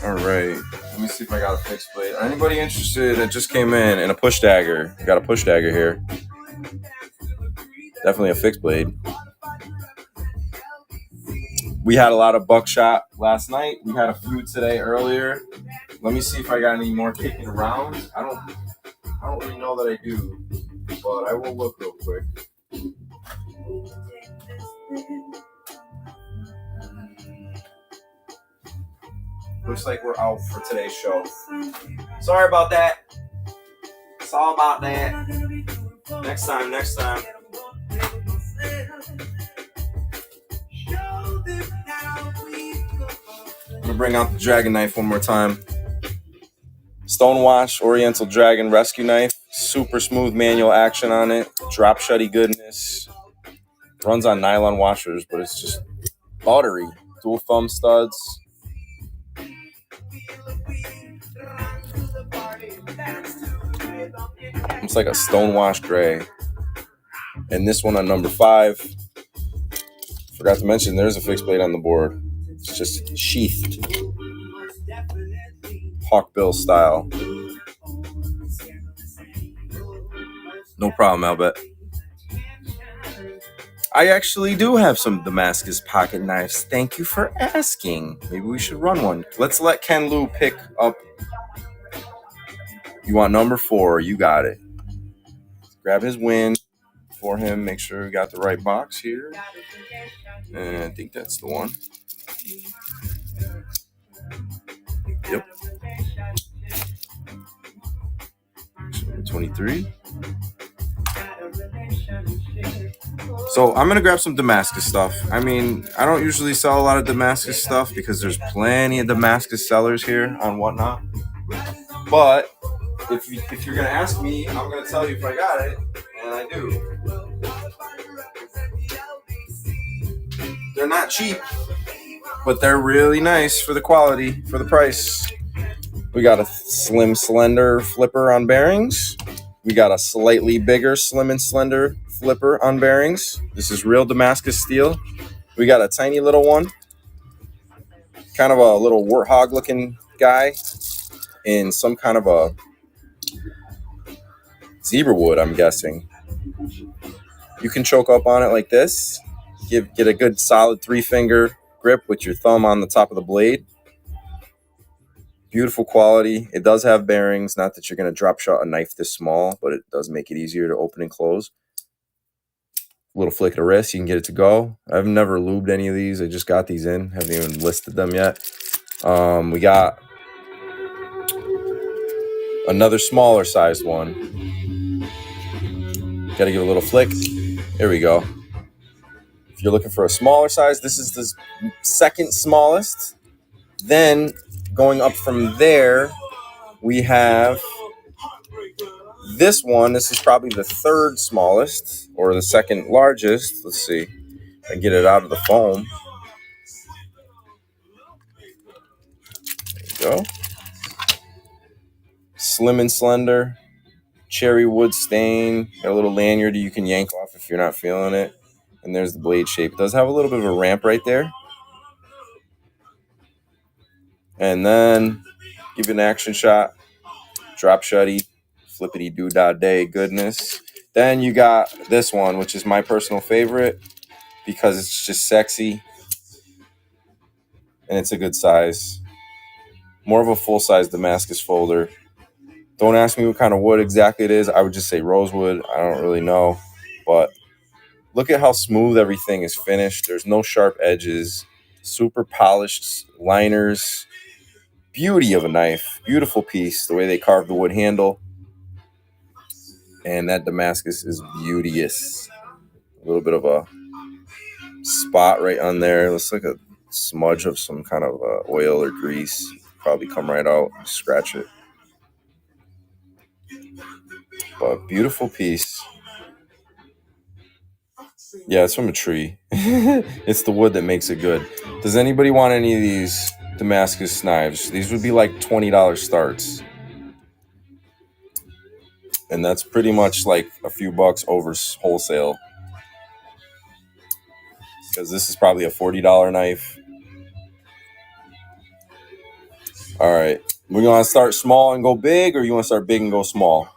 All right. Let me see if I got a fixed blade. Anybody interested that just came in a push dagger? I got a push dagger here. Definitely a fixed blade. We had a lot of buckshot last night. We had a few today earlier. Let me see if I got any more kicking around. I don't really know that I do, but I will look real quick. Looks like we're out for today's show. Sorry about that. It's all about that. Next time. I'm gonna bring out the dragon knife one more time. Stonewash Oriental Dragon Rescue Knife. Super smooth manual action on it. Drop shutty goodness. Runs on nylon washers, but it's just buttery. Dual thumb studs. It's like a stonewash gray. And this one on number 5. Forgot to mention there's a fixed blade on the board. It's just sheathed. Hawkbill style. No problem, Albert. I actually do have some Damascus pocket knives. Thank you for asking. Maybe we should run one. Let's let Ken Lou pick up. You want number 4. You got it. Grab his win for him. Make sure we got the right box here. And I think that's the one. Yep. 23. So I'm gonna grab some Damascus stuff. I mean, I don't usually sell a lot of Damascus stuff because there's plenty of Damascus sellers here on Whatnot. But if you're gonna ask me, I'm gonna tell you if I got it, and I do. They're not cheap, but they're really nice for the quality, for the price. We got a slim, slender flipper on bearings. We got a slightly bigger, slim and slender flipper on bearings. This is real Damascus steel. We got a tiny little one, kind of a little warthog looking guy in some kind of a zebra wood, I'm guessing. You can choke up on it like this. Get a good solid 3-finger grip with your thumb on the top of the blade. Beautiful quality. It does have bearings. Not that you're going to drop shot a knife this small, but it does make it easier to open and close. Little flick of the wrist, you can get it to go. I've never lubed any of these. I just got these in. Haven't even listed them yet. We got another smaller sized one. Got to give it a little flick. There we go. If you're looking for a smaller size, this is the second smallest. Then going up from there, we have this one. This is probably the third smallest or the second largest. Let's see. I get it out of the foam. There you go. Slim and slender. Cherry wood stain. Got a little lanyard you can yank off if you're not feeling it. And there's the blade shape. It does have a little bit of a ramp right there. And then give it an action shot. Drop shutty. Flippity doo dah day goodness. Then you got this one, which is my personal favorite because it's just sexy. And it's a good size. More of a full-size Damascus folder. Don't ask me what kind of wood exactly it is. I would just say rosewood. I don't really know. But look at how smooth everything is finished. There's no sharp edges. Super polished liners. Beauty of a knife. Beautiful piece. The way they carved the wood handle. And that Damascus is beauteous. A little bit of a spot right on there. Looks like a smudge of some kind of oil or grease. Probably come right out. Scratch it. But beautiful piece. Yeah, it's from a tree. It's the wood that makes it good. Does anybody want any of these Damascus knives? These would be like $20 starts. And that's pretty much like a few bucks over wholesale. Because this is probably a $40 knife. All right. We're going to start small and go big, or you want to start big and go small?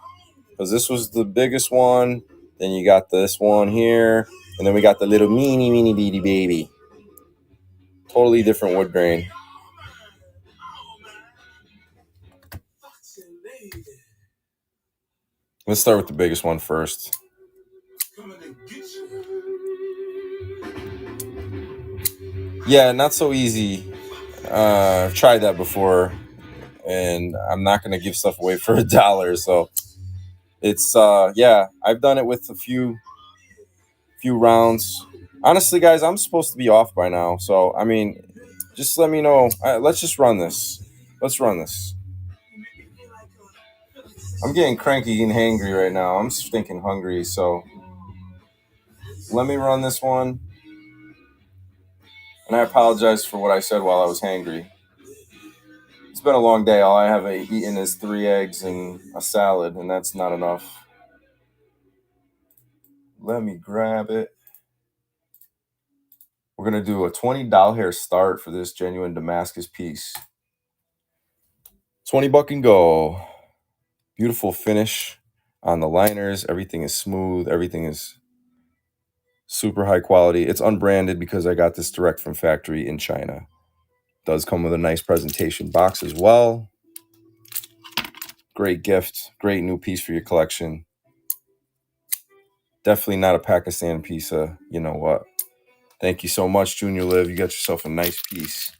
Because this was the biggest one. Then you got this one here. And then we got the little mini bitty baby. Totally different wood grain. Let's start with the biggest one first. Yeah, not so easy. I've tried that before. And I'm not going to give stuff away for $1. So It's yeah, I've done it with a few rounds. Honestly, guys, I'm supposed to be off by now, so I mean, just let me know. Let's just run this. Let's run this. I'm getting cranky and hangry right now. I'm stinking hungry, so let me run this one. And I apologize for what I said while I was hangry. It's been a long day. All I have eaten is 3 eggs and a salad, and that's not enough. Let me grab it. We're going to do a $20 hair start for this genuine Damascus piece. 20 buck and go. Beautiful finish on the liners. Everything is smooth. Everything is super high quality. It's unbranded because I got this direct from factory in China. Does come with a nice presentation box as well. Great gift. Great new piece for your collection. Definitely not a Pakistan piece of, you know what. Thank you so much, Junior Liv. You got yourself a nice piece.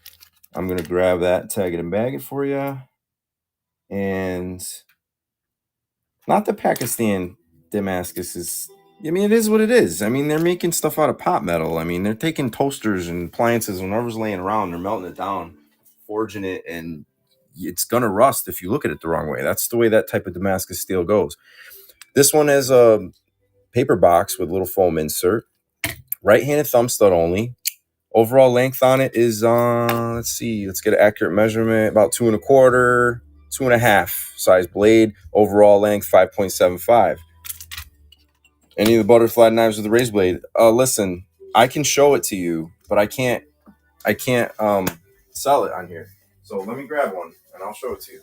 I'm going to grab that, tag it and bag it for you. And not the Pakistan Damascus is, I mean, it is what it is. I mean, they're making stuff out of pot metal. I mean, they're taking toasters and appliances, whatever's laying around, they're melting it down, forging it, and it's going to rust if you look at it the wrong way. That's the way that type of Damascus steel goes. This one has a paper box with a little foam insert. Right-handed thumb stud only. Overall length on it is, let's see, let's get an accurate measurement, about 2.25, 2.5 size blade. Overall length, 5.75. Any of the butterfly knives with the razor blade? Listen, I can show it to you, but I can't sell it on here. So let me grab one and I'll show it to you.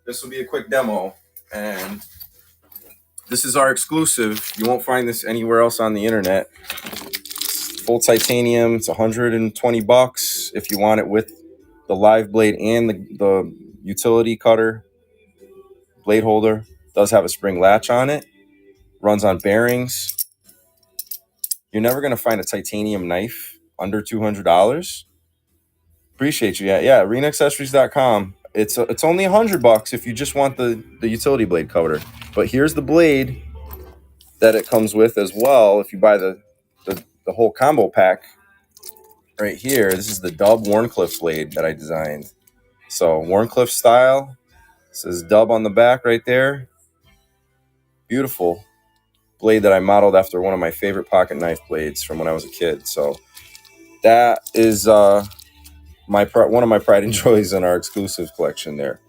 This will be a quick demo, and this is our exclusive. You won't find this anywhere else on the internet. Full titanium. It's 120 bucks if you want it with the live blade and the utility cutter blade holder. Does have a spring latch on it. Runs on bearings. You're never going to find a titanium knife under $200. Appreciate you. Yeah. arenaccessories.com. It's only 100 bucks if you just want the utility blade cover. But here's the blade that it comes with as well. If you buy the whole combo pack right here, this is the Dub Warncliffe blade that I designed. So Warncliffe style. It says Dub on the back right there. Beautiful blade that I modeled after one of my favorite pocket knife blades from when I was a kid. So that is one of my pride and joys in our exclusive collection there.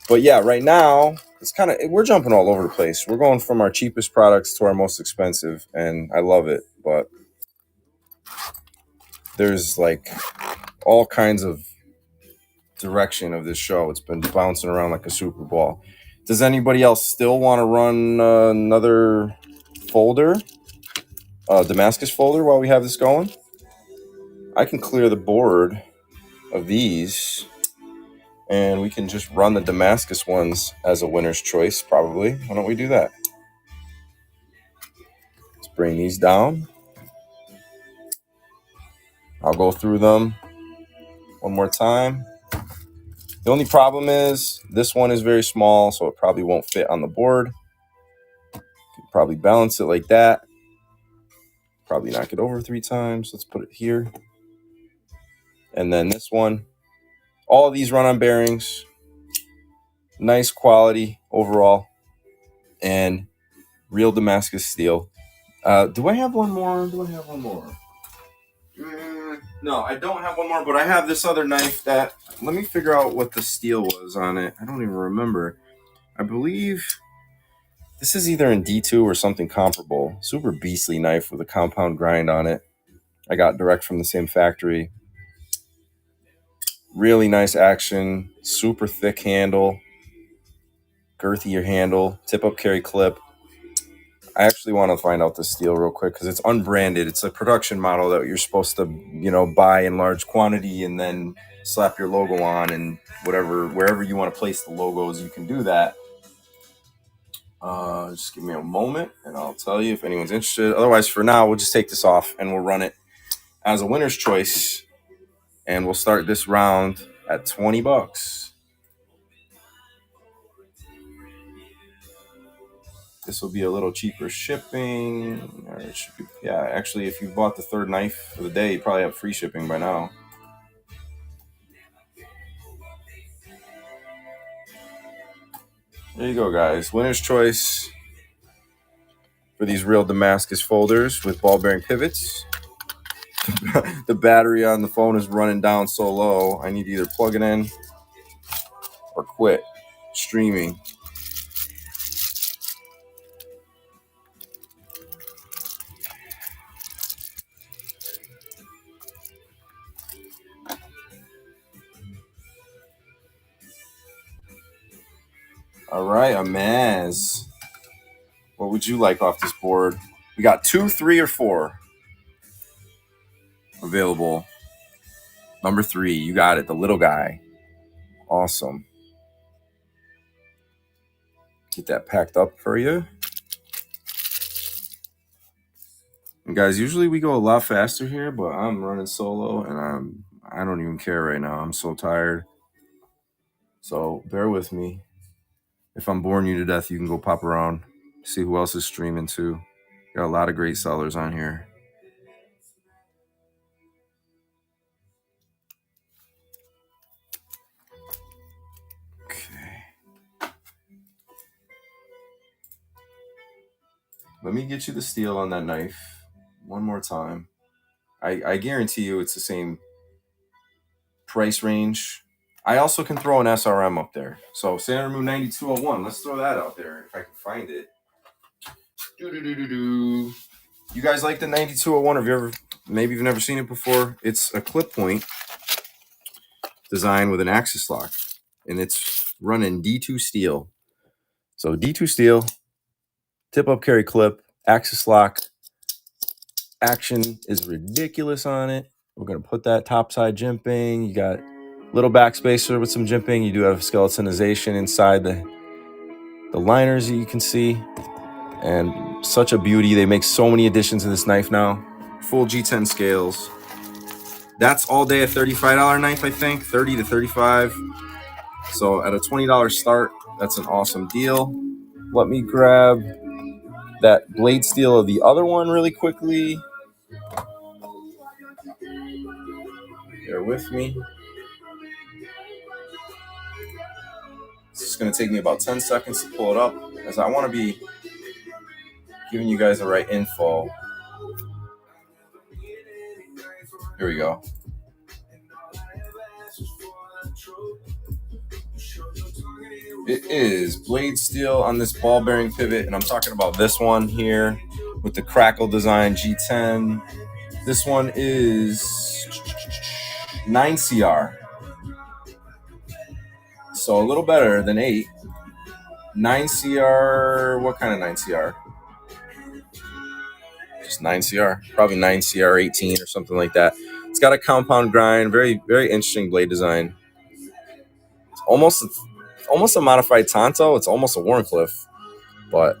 But yeah, right now it's we're jumping all over the place. We're going from our cheapest products to our most expensive, and I love it. But there's like all kinds of direction of this show. It's been bouncing around like a Super Ball. Does anybody else still want to run another folder, Damascus folder, while we have this going? I can clear the board of these, and we can just run the Damascus ones as a winner's choice, probably. Why don't we do that? Let's bring these down. I'll go through them one more time. The only problem is this one is very small, so it probably won't fit on the board. Could probably balance it like that. Probably knock it over 3 times. Let's put it here. And then this one. All of these run on bearings. Nice quality overall. And real Damascus steel. Do I have one more? No, I don't have one more, but I have this other knife that... Let me figure out what the steel was on it. I don't even remember. I believe this is either in D2 or something comparable. Super beastly knife with a compound grind on it. I got direct from the same factory. Really nice action. Super thick handle. Girthier handle. Tip-up carry clip. I actually want to find out the steel real quick because it's unbranded. It's a production model that you're supposed to, buy in large quantity and then slap your logo on, and wherever you want to place the logos, you can do that. Just give me a moment and I'll tell you if anyone's interested. Otherwise, for now, we'll just take this off and we'll run it as a winner's choice, and we'll start this round at 20 bucks. This will be a little cheaper shipping. Or it should be, yeah, actually, if you bought the third knife for the day, you probably have free shipping by now. There you go, guys. Winner's choice for these real Damascus folders with ball bearing pivots. The battery on the phone is running down so low, I need to either plug it in or quit streaming. All right, Amaz. What would you like off this board? We got 2, 3, or 4 available. Number 3, you got it. The little guy. Awesome. Get that packed up for you. And guys, usually we go a lot faster here, but I'm running solo and I don't even care right now. I'm so tired. So bear with me. If I'm boring you to death, you can go pop around, see who else is streaming too. Got a lot of great sellers on here. Okay. Let me get you the steal on that knife one more time. I guarantee you it's the same price range. I also can throw an SRM up there. So Sailor Moon 9201, let's throw that out there if I can find it. You guys like the 9201? Have you ever, maybe you've never seen it before? It's a clip point design with an axis lock, and it's running D2 steel. So D2 steel, tip up carry clip, axis lock. Action is ridiculous on it. We're going to put that topside jimping. You got little backspacer with some jimping. You do have skeletonization inside the liners that you can see. And such a beauty. They make so many additions to this knife now. Full G10 scales. That's all day a $35 knife, I think. 30 to 35. So at a $20 start, that's an awesome deal. Let me grab that blade steel of the other one really quickly. Bear with me. It's just going to take me about 10 seconds to pull it up, as I want to be giving you guys the right info. Here we go. It is blade steel on this ball bearing pivot, and I'm talking about this one here with the crackle design G10. This one is 9CR. So a little better than 8. 9CR, what kind of 9CR? Just 9CR, probably 9CR 18 or something like that. It's got a compound grind, very, very interesting blade design. It's almost a modified Tonto. It's almost a Wharncliffe, but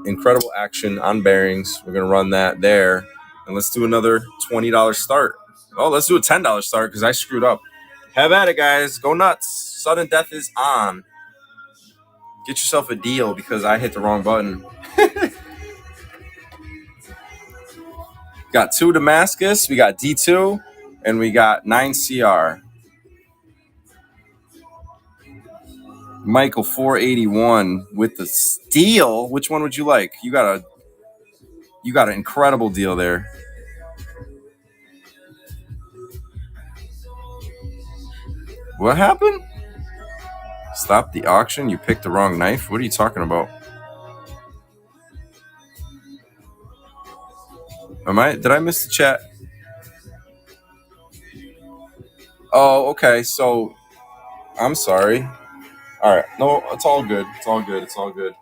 incredible action on bearings. We're going to run that there. And let's do another $20 start. Oh, let's do a $10 start because I screwed up. Have at it, guys. Go nuts. Sudden death is on. Get yourself a deal because I hit the wrong button. Got 2 Damascus. We got D2. And we got 9CR. Michael 481 with the steel. Which one would you like? You got an incredible deal there. What happened? Stop the auction? You picked the wrong knife? What are you talking about? Did I miss the chat? Oh, okay. So I'm sorry. All right. No, it's all good. It's all good. It's all good.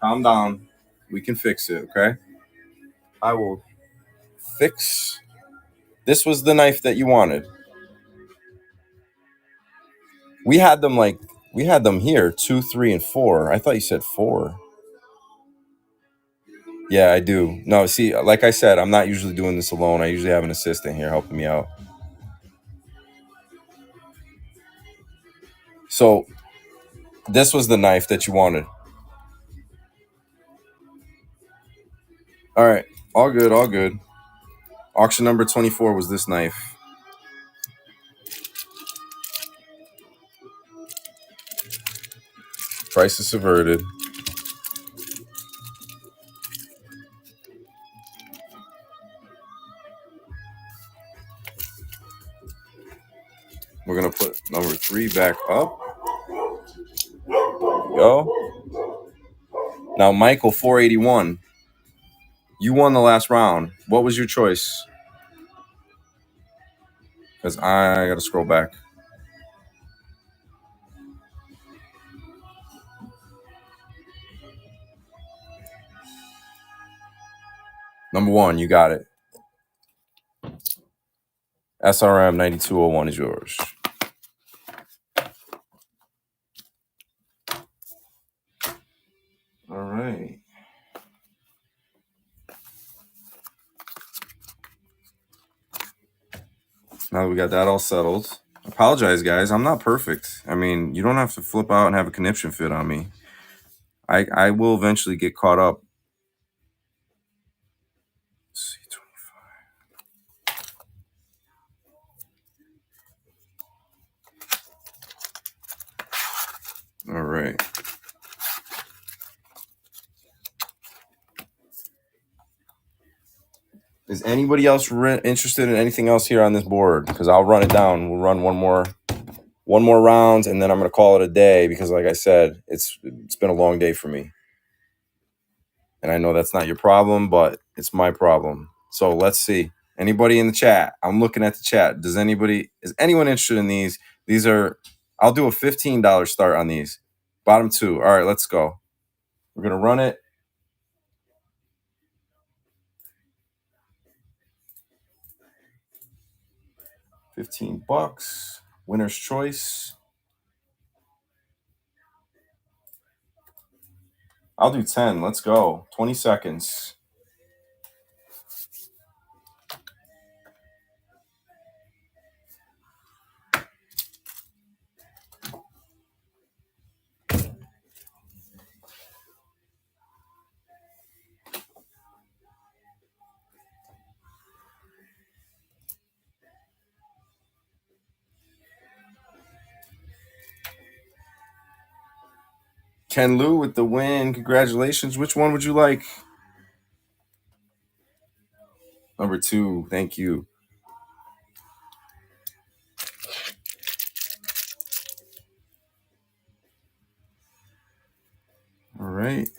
Calm down. We can fix it, okay? I will fix. This was the knife that you wanted. We had them here, 2, 3, and 4. I thought you said 4. Yeah, I do. No, see, like I said, I'm not usually doing this alone. I usually have an assistant here helping me out. So this was the knife that you wanted. All right. All good. All good. Auction number 24 was this knife. Price is subverted. We're going to put number 3 back up. There we go. Now, Michael, 481. You won the last round. What was your choice? Because I got to scroll back. Number 1, you got it. SRM 9201 is yours. All right. Now that we got that all settled, apologize, guys. I'm not perfect. I mean, you don't have to flip out and have a conniption fit on me. I will eventually get caught up. All right. Is anybody else interested in anything else here on this board? Because I'll run it down. We'll run one more round, and then I'm going to call it a day because, like I said, it's been a long day for me. And I know that's not your problem, but it's my problem. So let's see. Anybody in the chat? I'm looking at the chat. Is anyone interested in these? I'll do a $15 start on these. Bottom 2. All right, let's go. We're going to run it. $15. Winner's choice. I'll do 10. Let's go. 20 seconds. Ken Lou with the win. Congratulations. Which one would you like? Number 2. Thank you. All right.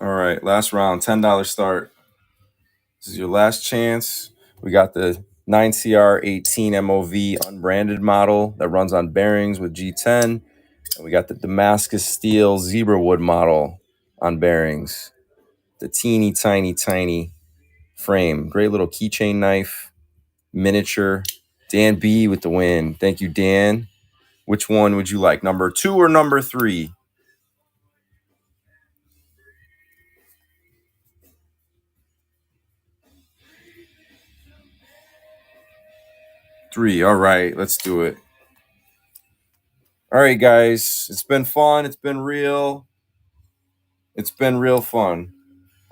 All right. Last round. $10 start. This is your last chance. We got the 9CR18 MOV unbranded model that runs on bearings with G10. And we got the Damascus Steel Zebra Wood model on bearings. The teeny, tiny frame. Great little keychain knife. Miniature. Dan B with the win. Thank you, Dan. Which one would you like? Number 2 or number 3? 3. All right, let's do it. All right, guys. It's been fun. It's been real. It's been real fun.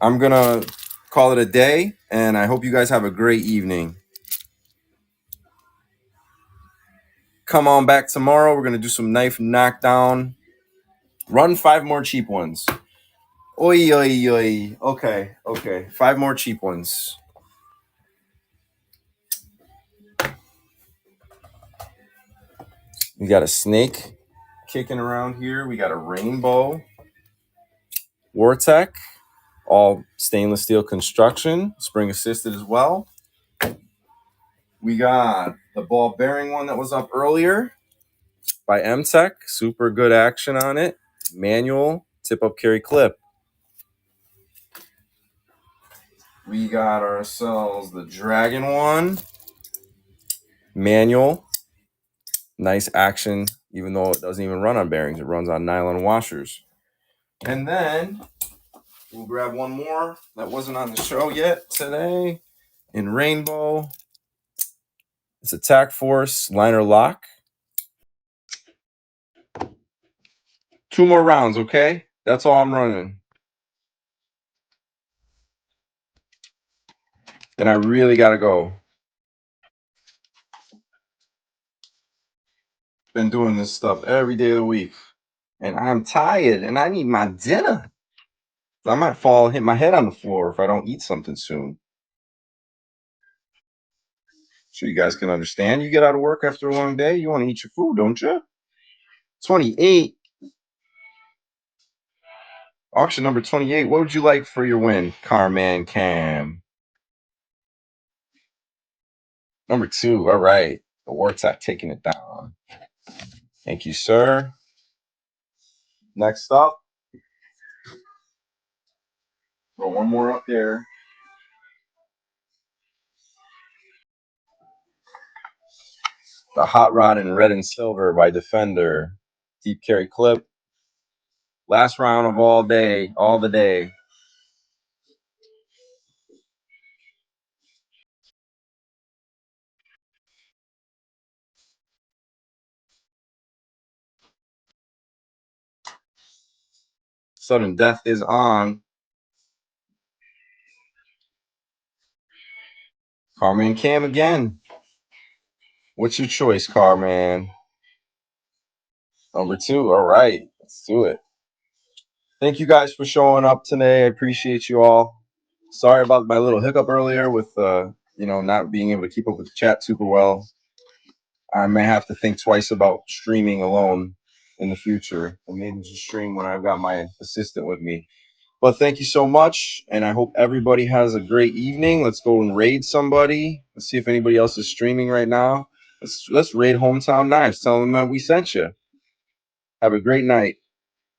I'm going to call it a day, and I hope you guys have a great evening. Come on back tomorrow. We're going to do some knife knockdown. Run 5 more cheap ones. Oi, oi, oi. Okay. 5 more cheap ones. We got a snake kicking around here. We got a rainbow. Wartech. All stainless steel construction. Spring assisted as well. We got the ball bearing one that was up earlier by M-Tech. Super good action on it. Manual tip up carry clip. We got ourselves the Dragon one. Manual. Nice action, even though it doesn't even run on bearings. It runs on nylon washers. And then we'll grab one more that wasn't on the show yet today in rainbow. It's Attack Force liner lock. 2 more rounds, okay? That's all I'm running. Then I really gotta go. Been doing this stuff every day of the week. And I'm tired and I need my dinner. I might fall and hit my head on the floor if I don't eat something soon. So you guys can understand. You get out of work after a long day, you want to eat your food, don't you? 28. Auction number 28. What would you like for your win, Carman Cam? Number 2. All right. The Wartech taking it down. Thank you, sir. Next up. Throw one more up there. The Hot Rod in red and silver by Defender. Deep carry clip. Last round of all the day. Sudden death is on. Carman Cam again. What's your choice, Carman? Number 2. All right. Let's do it. Thank you guys for showing up today. I appreciate you all. Sorry about my little hiccup earlier with not being able to keep up with the chat super well. I may have to think twice about streaming alone in the future, and maybe just stream when I've got my assistant with me. But thank you so much, and I hope everybody has a great evening. Let's go and raid somebody. Let's see if anybody else is streaming right now. Let's raid Hometown Knives. Tell them that we sent you. Have a great night.